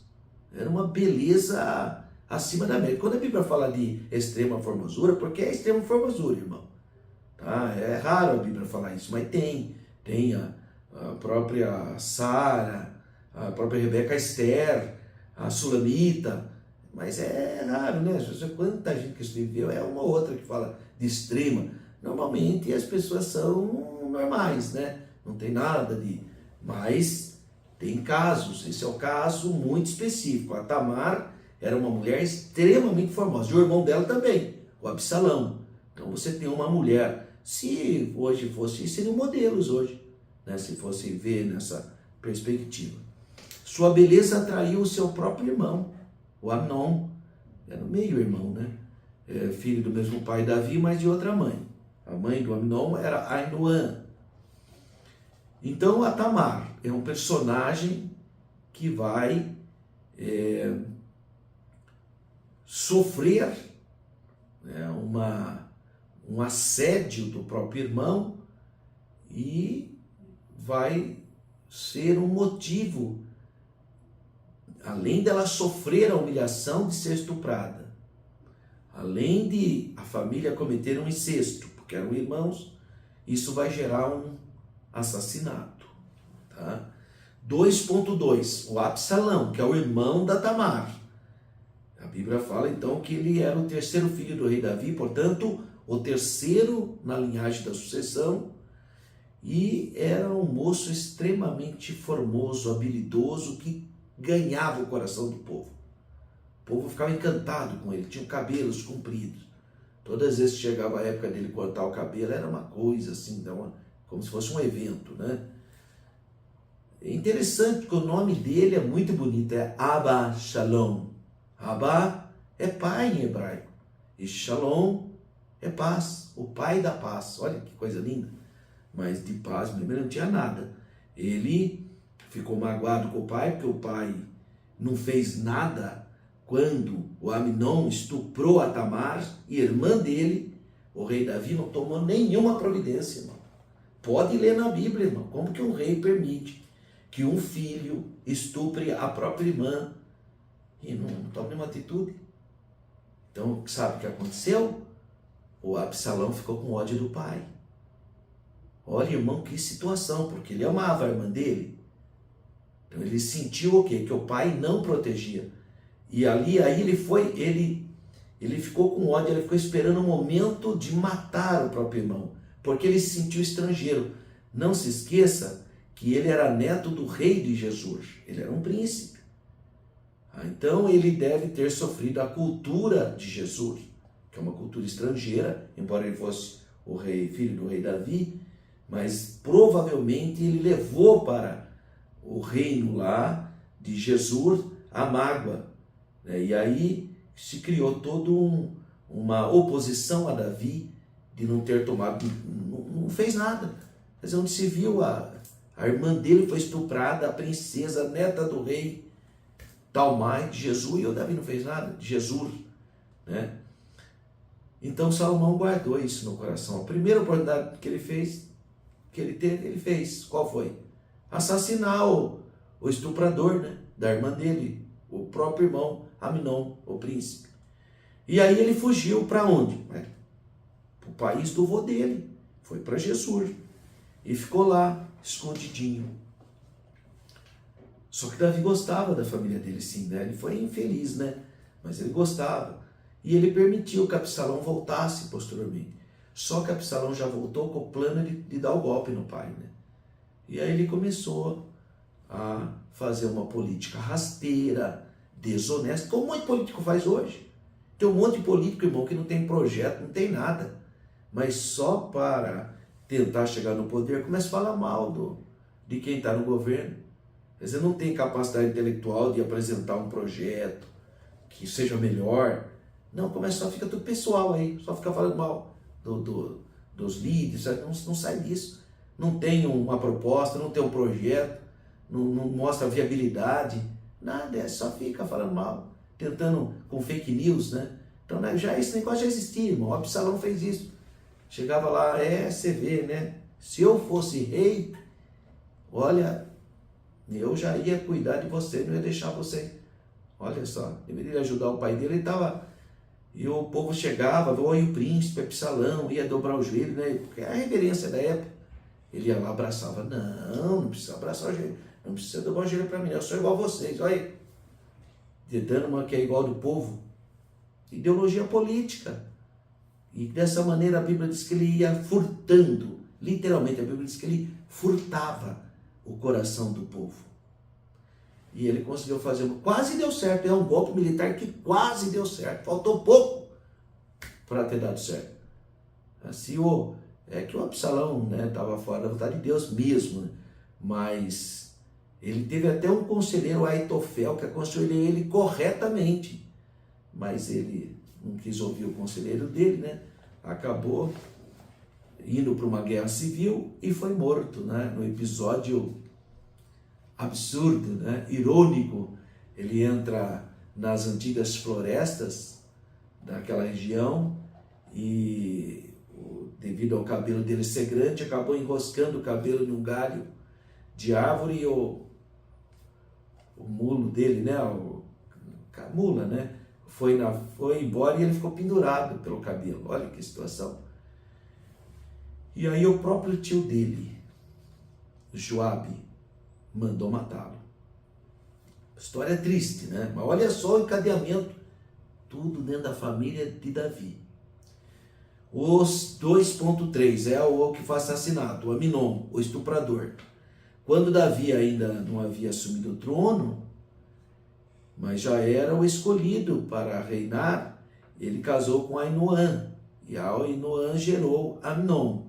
Era uma beleza acima da média. Quando a Bíblia fala de extrema formosura, porque é extrema formosura, irmão. Tá? É raro a Bíblia falar isso, mas tem a própria Sara, a própria Rebeca Esther, a Sulamita, mas é raro, né? Quanta gente que escreveu, é uma ou outra que fala de extrema. Normalmente as pessoas são normais, né? Não tem nada de... Mas tem casos, esse é o caso muito específico. A Tamar era uma mulher extremamente formosa, e o irmão dela também, o Absalão. Então você tem uma mulher, se hoje fosse, seriam modelos hoje, né? Se fosse ver nessa perspectiva. Sua beleza atraiu o seu próprio irmão, o Amnon, era o meio-irmão, né? Filho do mesmo pai Davi, mas de outra mãe. A mãe do Amnon era Ainoã. Então a Tamar é um personagem que vai sofrer, né, um assédio do próprio irmão e vai ser um motivo, além dela sofrer a humilhação de ser estuprada, além de a família cometer um incesto, porque eram irmãos, isso vai gerar um assassinato. Tá? 2.2, o Absalão, que é o irmão da Tamar. A Bíblia fala então que ele era o terceiro filho do rei Davi, portanto, o terceiro na linhagem da sucessão, e era um moço extremamente formoso, habilidoso, que ganhava o coração do povo. O povo ficava encantado com ele, tinha cabelos compridos. Todas as vezes que chegava a época dele cortar o cabelo, era uma coisa assim, como se fosse um evento, né? É interessante que o nome dele é muito bonito, é Abba Shalom. Abba é pai em hebraico, e Shalom é paz, o pai da paz. Olha que coisa linda. Mas de paz mesmo ele não tinha nada. Ele ficou magoado com o pai, porque o pai não fez nada quando o Amnon estuprou a Tamar, irmã dele. O rei Davi não tomou nenhuma providência, irmão. Pode ler na Bíblia, irmão, como que um rei permite que um filho estupre a própria irmã e não tome nenhuma atitude? Então, sabe o que aconteceu? O Absalão ficou com ódio do pai. Olha, irmão, que situação, porque ele amava a irmã dele. Então ele sentiu o quê? Que o pai não protegia. E aí ele ficou com ódio, ele ficou esperando o momento de matar o próprio irmão, porque ele se sentiu estrangeiro. Não se esqueça que ele era neto do rei de Jesus, ele era um príncipe. Então ele deve ter sofrido a cultura de Jesus, que é uma cultura estrangeira, embora ele fosse o rei, filho do rei Davi, mas provavelmente ele levou para o reino lá de Jesus a mágoa, né? E aí se criou toda uma oposição a Davi de não ter tomado, não fez nada. Quer dizer, onde se viu a irmã dele foi estuprada, a princesa, a neta do rei Talmai de Jesus, e o Davi não fez nada, de Jesus, né? Então Salomão guardou isso no coração. A primeira oportunidade que ele teve, ele fez. Qual foi? Assassinar o estuprador, né, da irmã dele, o próprio irmão Amnon, o príncipe. E aí ele fugiu para onde? Para o país do vô dele. Foi para Jesus. E ficou lá, escondidinho. Só que Davi gostava da família dele, sim, né? Ele foi infeliz, né? Mas ele gostava. E ele permitiu que Absalão voltasse posteriormente. Só que Absalão já voltou com o plano de dar o golpe no pai, né? E aí ele começou a fazer uma política rasteira, desonesta, como um monte de político faz hoje. Tem um monte de político, irmão, que não tem projeto, não tem nada. Mas só para tentar chegar no poder, começa a falar mal de quem está no governo. Quer dizer, não tem capacidade intelectual de apresentar um projeto que seja melhor. Não, começa só, fica tudo pessoal aí, só fica falando mal dos líderes, não sai disso. Não tem uma proposta, não tem um projeto, não mostra viabilidade, nada, só fica falando mal, tentando com fake news, né? Então esse negócio já existia, irmão. O Absalão fez isso. Chegava lá, você vê, né? Se eu fosse rei, olha, eu já ia cuidar de você, não ia deixar você. Olha só, deveria ajudar o pai dele, ele estava... E o povo chegava, olha o príncipe, Absalão, ia dobrar o joelho, né? Porque é a reverência da época. Ele ia lá, abraçava. Não precisa abraçar o joelho. Não precisa dobrar o joelho para mim, eu sou igual a vocês. Olha aí. Dando uma que é igual do povo. Ideologia política. E dessa maneira a Bíblia diz que ele ia furtando. Literalmente a Bíblia diz que ele furtava o coração do povo. E ele conseguiu fazer, quase deu certo, é um golpe militar que quase deu certo, faltou pouco para ter dado certo. Assim, é que o Absalão, né, estava fora da vontade de Deus mesmo, né? Mas ele teve até um conselheiro, Aitofel, que aconselhou ele corretamente, mas ele não quis ouvir o conselheiro dele, né? Acabou indo para uma guerra civil e foi morto, né? No episódio absurdo, né? Irônico, ele entra nas antigas florestas daquela região e devido ao cabelo dele ser grande, acabou enroscando o cabelo num galho de árvore e o mulo dele, né? A mula, né? Foi embora e ele ficou pendurado pelo cabelo. Olha que situação. E aí o próprio tio dele, Joabe, mandou matá-lo. História triste, né? Mas olha só o encadeamento. Tudo dentro da família de Davi. Os 2.3 é o que foi assassinado, o Aminon, o estuprador. Quando Davi ainda não havia assumido o trono, mas já era o escolhido para reinar, ele casou com Ainoã, e Ainoã gerou Aminon.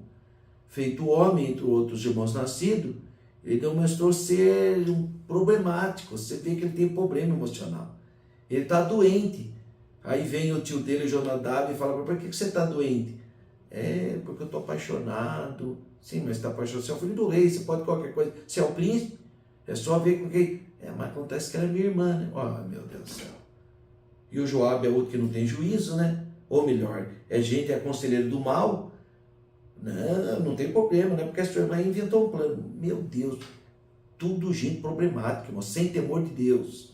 Feito homem entre outros irmãos nascidos, ele demonstrou ser um problemático. Você vê que ele tem problema emocional. Ele está doente. Aí vem o tio dele, Jonadab, e fala: por que você está doente? É, porque eu estou apaixonado. Sim, mas está apaixonado. Você é o filho do rei, você pode qualquer coisa. Você é o príncipe, é só ver com quem. Mas acontece que ela é minha irmã, né? Oh, meu Deus do céu. E o Joabe é outro que não tem juízo, né? Ou melhor, é conselheiro do mal. Não tem problema, né? Porque a sua irmã inventou um plano. Meu Deus, tudo gente problemática, irmão, sem temor de Deus.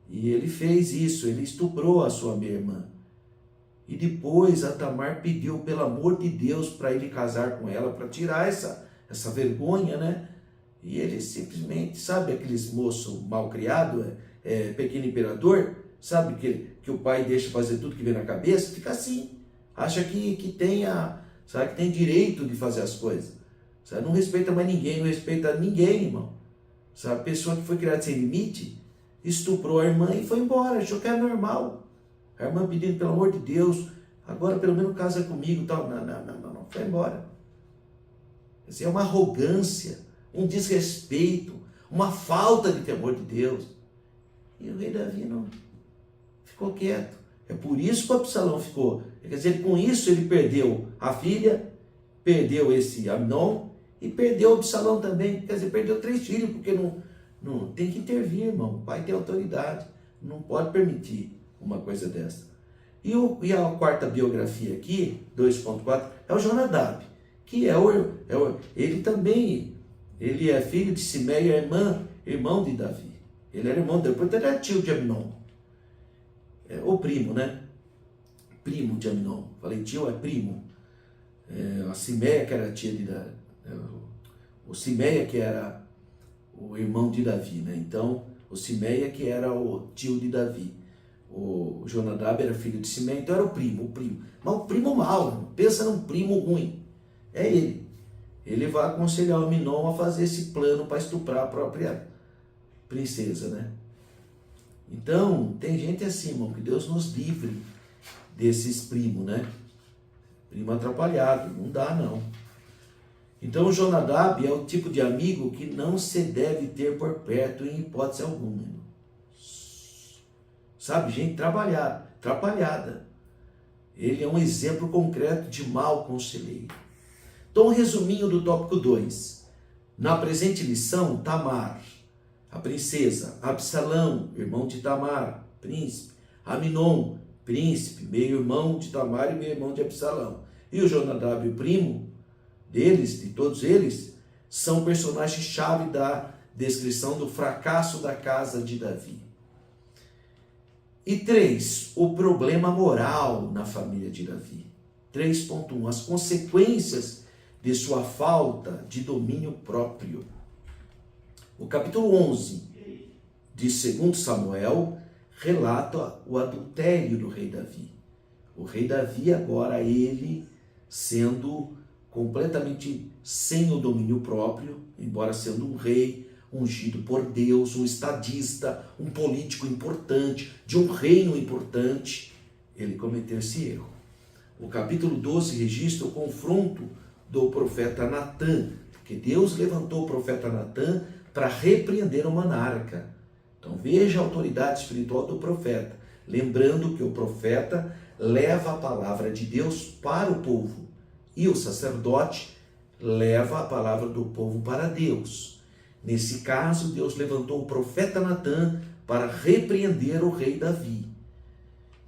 E ele fez isso, ele estuprou a sua irmã. E depois a Tamar pediu, pelo amor de Deus, para ele casar com ela, para tirar essa vergonha, né? E ele simplesmente, sabe aqueles moços mal criados, pequeno imperador, sabe que o pai deixa fazer tudo que vem na cabeça? Fica assim, acha que tem direito de fazer as coisas. Sabe? Não respeita mais ninguém, não respeita ninguém, irmão. Sabe? A pessoa que foi criada sem limite, estuprou a irmã e foi embora, achou que era normal. A irmã pedindo, pelo amor de Deus, agora pelo menos casa comigo, tal. Não, foi embora. Assim, é uma arrogância, um desrespeito, uma falta de temor de Deus. E o rei Davi não ficou quieto. É por isso que o Absalão ficou. Quer dizer, com isso ele perdeu a filha, perdeu esse Aminon e perdeu o Absalão também. Quer dizer, perdeu 3 filhos, porque não tem que intervir, irmão. O pai tem autoridade, não pode permitir uma coisa dessa. E a quarta biografia aqui, 2.4, é o Jonadab, que ele também, ele é filho de Simeia, irmão de Davi. Ele era irmão dele, portanto ele era tio de Aminon. Ou primo, né? Primo de Aminon. Falei tio, é primo. A Simeia, que era a tia de Davi. O Simeia, que era o irmão de Davi, né? Então, o Simeia, que era o tio de Davi. O Jonadab era filho de Simeia, então era o primo. Mas o primo mau, pensa num primo ruim. É ele. Ele vai aconselhar o Aminon a fazer esse plano para estuprar a própria princesa, né? Então, tem gente assim, irmão, que Deus nos livre desses primos, né? Primo atrapalhado, não dá não. Então, o Jonadab é o tipo de amigo que não se deve ter por perto em hipótese alguma, irmão. Sabe, gente atrapalhada. Ele é um exemplo concreto de mau conselheiro. Então, um resuminho do tópico 2. Na presente lição, Tamar, a princesa, Absalão, irmão de Tamar, príncipe, Aminon, príncipe, meio-irmão de Tamar e meio-irmão de Absalão. E o Jonadab, o primo deles, de todos eles, são personagens-chave da descrição do fracasso da casa de Davi. E 3, o problema moral na família de Davi. 3.1, as consequências de sua falta de domínio próprio. O capítulo 11 de 2 Samuel relata o adultério do rei Davi. O rei Davi agora, ele sendo completamente sem o domínio próprio, embora sendo um rei ungido por Deus, um estadista, um político importante, de um reino importante, ele cometeu esse erro. O capítulo 12 registra o confronto do profeta Natã, porque Deus levantou o profeta Natã para repreender o monarca. Então veja a autoridade espiritual do profeta, lembrando que o profeta leva a palavra de Deus para o povo e o sacerdote leva a palavra do povo para Deus. Nesse caso, Deus levantou o profeta Natã para repreender o rei Davi.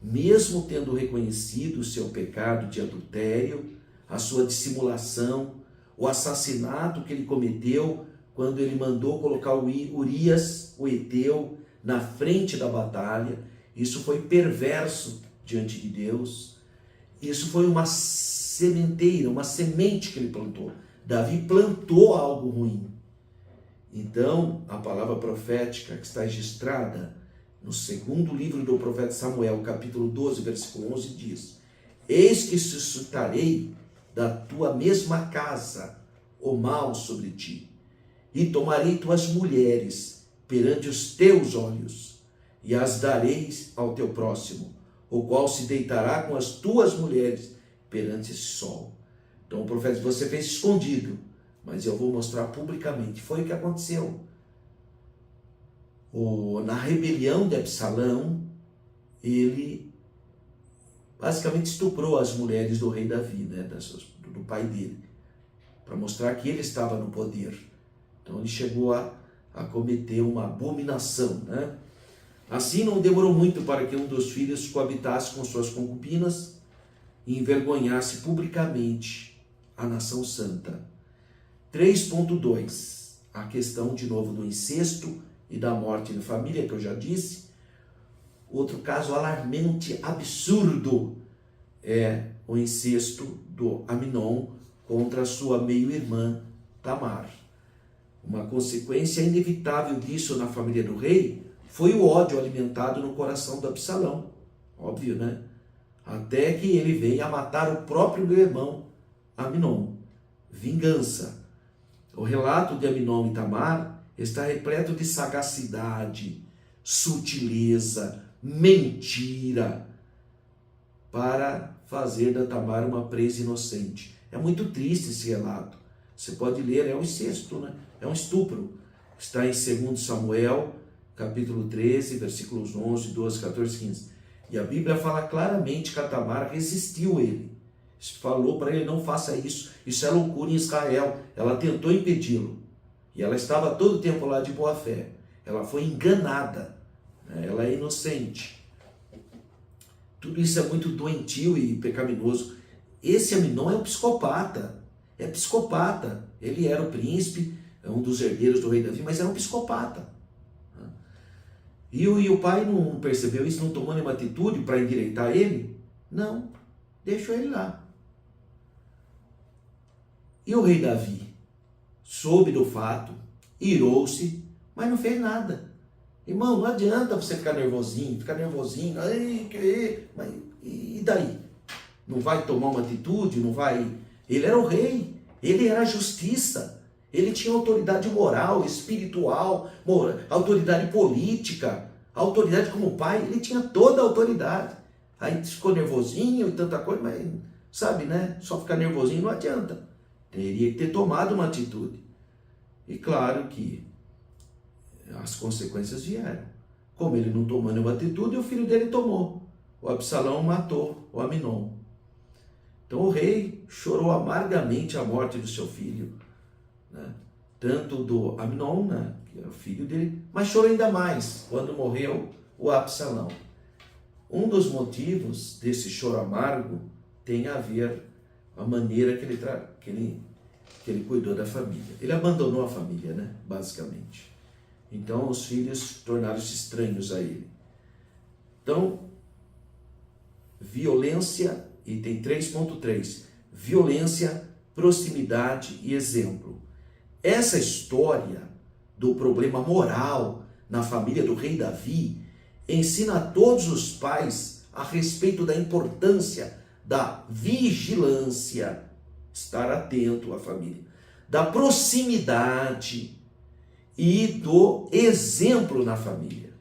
Mesmo tendo reconhecido o seu pecado de adultério, a sua dissimulação, o assassinato que ele cometeu quando ele mandou colocar Urias, o heteu, na frente da batalha, isso foi perverso diante de Deus. Isso foi uma sementeira, uma semente que ele plantou. Davi plantou algo ruim. Então, a palavra profética que está registrada no segundo livro do profeta Samuel, capítulo 12, versículo 11, diz: Eis que suscitarei da tua mesma casa o mal sobre ti, e tomarei tuas mulheres perante os teus olhos, e as dareis ao teu próximo, o qual se deitará com as tuas mulheres perante esse sol. Então o profeta diz: você fez escondido, mas eu vou mostrar publicamente. Foi o que aconteceu. Na rebelião de Absalão, ele basicamente estuprou as mulheres do rei Davi, né, do pai dele, para mostrar que ele estava no poder. Então ele chegou a cometer uma abominação, né? Assim não demorou muito para que um dos filhos coabitasse com suas concubinas e envergonhasse publicamente a nação santa. 3.2, a questão de novo do incesto e da morte na família, que eu já disse. Outro caso alarmante, absurdo, é o incesto do Aminon contra a sua meio-irmã Tamar. Uma consequência inevitável disso na família do rei foi o ódio alimentado no coração do Absalão. Óbvio, né? Até que ele veio a matar o próprio meu irmão Aminon. Vingança. O relato de Aminon e Tamar está repleto de sagacidade, sutileza, mentira, para fazer da Tamar uma presa inocente. É muito triste esse relato. Você pode ler, é um incesto, né? É um estupro. Está em 2 Samuel, capítulo 13, versículos 11, 12, 14, 15. E a Bíblia fala claramente que a Tamar resistiu a ele. Falou para ele: não faça isso, isso é loucura em Israel. Ela tentou impedi-lo. E ela estava todo o tempo lá de boa fé. Ela foi enganada. Ela é inocente. Tudo isso é muito doentio e pecaminoso. Esse Aminon é um psicopata. É psicopata. Ele era o príncipe, um dos herdeiros do rei Davi, mas era um psicopata. E o pai não percebeu isso, não tomou nenhuma atitude para endireitar ele? Não. Deixou ele lá. E o rei Davi soube do fato, irou-se, mas não fez nada. Irmão, não adianta você ficar nervosinho, mas e daí? Não vai tomar uma atitude, não vai... Ele era o rei, ele era a justiça, ele tinha autoridade moral, espiritual, autoridade política, autoridade como pai, ele tinha toda a autoridade. Aí ficou nervosinho e tanta coisa, mas sabe, né? Só ficar nervosinho não adianta. Teria que ter tomado uma atitude. E claro que as consequências vieram. Como ele não tomou nenhuma atitude, o filho dele tomou. O Absalão matou o Aminon. Então o rei chorou amargamente a morte do seu filho, né? Tanto do Aminon, né, que era o filho dele, mas chorou ainda mais quando morreu o Absalão. Um dos motivos desse choro amargo tem a ver com a maneira que ele cuidou da família. Ele abandonou a família, né, basicamente. Então os filhos tornaram-se estranhos a ele. Então, violência, item 3.3, violência, proximidade e exemplo. Essa história do problema moral na família do rei Davi ensina a todos os pais a respeito da importância da vigilância, estar atento à família, da proximidade e do exemplo na família.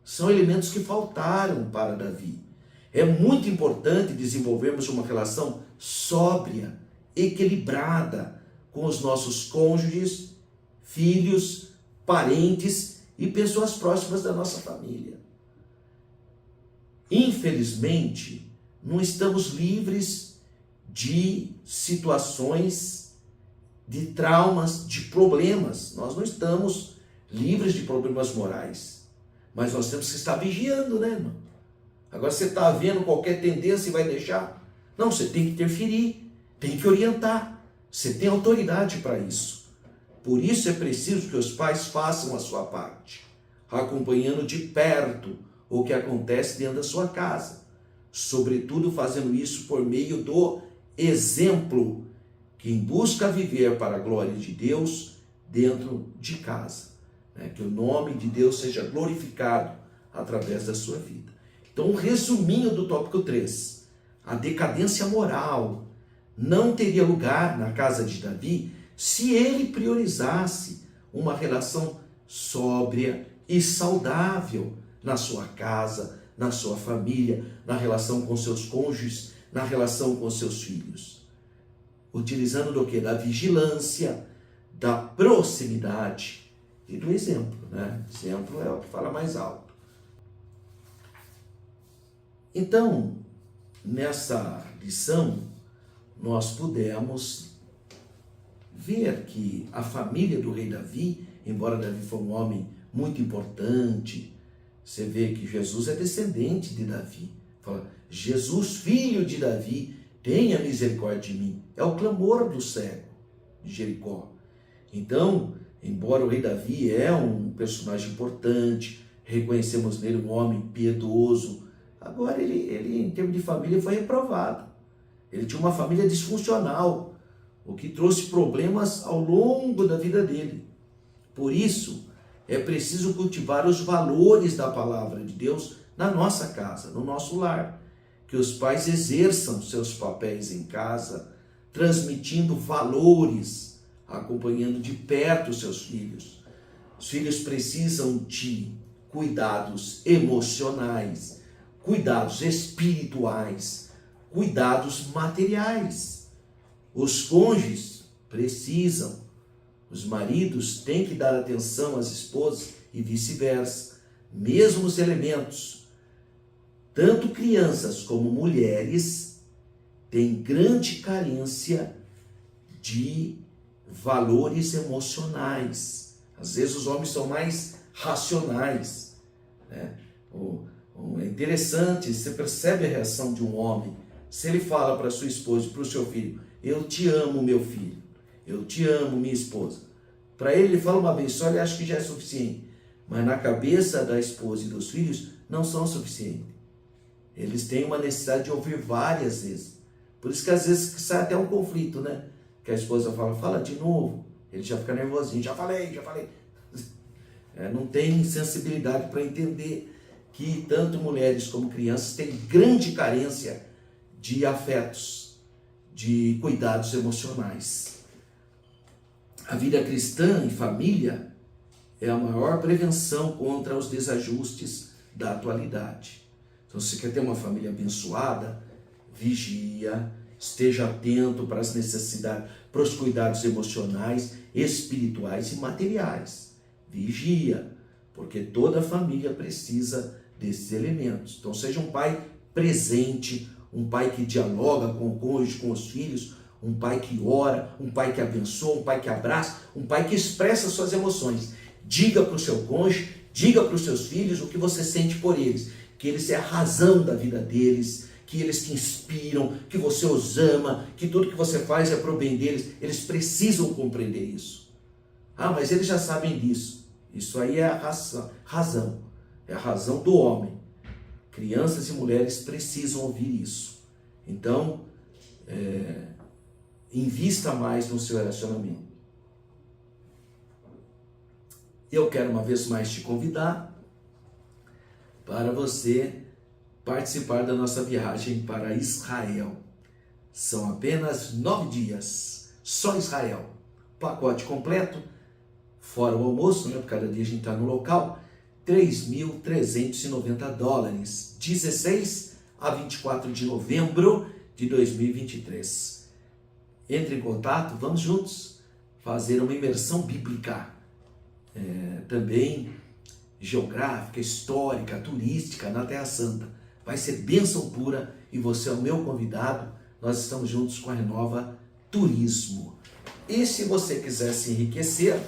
São elementos que faltaram para Davi. É muito importante desenvolvermos uma relação sóbria, equilibrada com os nossos cônjuges, filhos, parentes e pessoas próximas da nossa família. Infelizmente, não estamos livres de situações, de traumas, de problemas. Nós não estamos livres de problemas morais. Mas nós temos que estar vigiando, né, irmão? Agora você está vendo qualquer tendência e vai deixar? Não, você tem que interferir, tem que orientar. Você tem autoridade para isso. Por isso é preciso que os pais façam a sua parte, acompanhando de perto o que acontece dentro da sua casa. Sobretudo fazendo isso por meio do exemplo, quem busca viver para a glória de Deus dentro de casa. Que o nome de Deus seja glorificado através da sua vida. Então, um resuminho do tópico 3. A decadência moral não teria lugar na casa de Davi se ele priorizasse uma relação sóbria e saudável na sua casa, na sua família, na relação com seus cônjuges, na relação com seus filhos. Utilizando do quê? Da vigilância, da proximidade e do exemplo, né? Exemplo é o que fala mais alto. Então, nessa lição, nós pudemos ver que a família do rei Davi, embora Davi fosse um homem muito importante, você vê que Jesus é descendente de Davi. Fala, Jesus, filho de Davi, tenha misericórdia de mim. É o clamor do cego de Jericó. Então, embora o rei Davi é um personagem importante, reconhecemos nele um homem piedoso, agora ele em termos de família, foi reprovado. Ele tinha uma família disfuncional, o que trouxe problemas ao longo da vida dele. Por isso, é preciso cultivar os valores da palavra de Deus na nossa casa, no nosso lar. Que os pais exerçam seus papéis em casa, transmitindo valores, acompanhando de perto os seus filhos. Os filhos precisam de cuidados emocionais, cuidados espirituais, cuidados materiais. Os cônjuges precisam, os maridos têm que dar atenção às esposas e vice-versa. Mesmo os elementos, tanto crianças como mulheres, têm grande carência de valores emocionais. Às vezes os homens são mais racionais, né? É interessante, você percebe a reação de um homem. Se ele fala para sua esposa e para o seu filho, eu te amo, meu filho, eu te amo, minha esposa. Para ele fala uma vez só, ele acha que já é suficiente. Mas na cabeça da esposa e dos filhos, não são suficientes. Eles têm uma necessidade de ouvir várias vezes. Por isso que às vezes sai até um conflito, né? Que a esposa fala de novo. Ele já fica nervosinho, já falei. Não tem sensibilidade para entender que tanto mulheres como crianças têm grande carência de afetos, de cuidados emocionais. A vida cristã em família é a maior prevenção contra os desajustes da atualidade. Então, se você quer ter uma família abençoada, vigia, esteja atento para as necessidades, para os cuidados emocionais, espirituais e materiais. Vigia, porque toda família precisa desses elementos. Então, seja um pai presente, um pai que dialoga com o cônjuge, com os filhos, um pai que ora, um pai que abençoa, um pai que abraça, um pai que expressa suas emoções. Diga para o seu cônjuge, diga para os seus filhos o que você sente por eles, que eles é a razão da vida deles, que eles te inspiram, que você os ama, que tudo que você faz é para o bem deles. Eles precisam compreender isso. Ah, mas eles já sabem disso. Isso aí é a razão. É a razão do homem. Crianças e mulheres precisam ouvir isso. Então, invista mais no seu relacionamento. Eu quero uma vez mais te convidar para você participar da nossa viagem para Israel. São apenas 9 dias, só Israel. Pacote completo, fora o almoço, né? Porque cada dia a gente está no local, $3.390, 16 a 24 de novembro de 2023. Entre em contato, vamos juntos fazer uma imersão bíblica, também geográfica, histórica, turística na Terra Santa. Vai ser bênção pura e você é o meu convidado. Nós estamos juntos com a Renova Turismo. E se você quiser se enriquecer,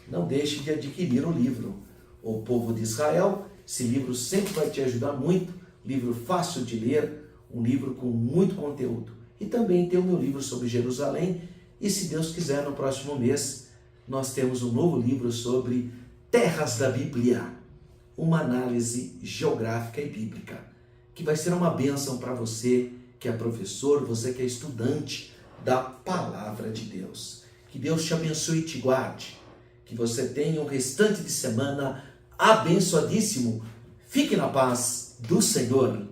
não deixe de adquirir o livro O Povo de Israel. Esse livro sempre vai te ajudar muito, livro fácil de ler, um livro com muito conteúdo. E também tem o meu livro sobre Jerusalém. E se Deus quiser, no próximo mês, nós temos um novo livro sobre Terras da Bíblia, uma análise geográfica e bíblica, que vai ser uma bênção para você que é professor, você que é estudante da Palavra de Deus. Que Deus te abençoe e te guarde, que você tenha um restante de semana abençoadíssimo. Fique na paz do Senhor.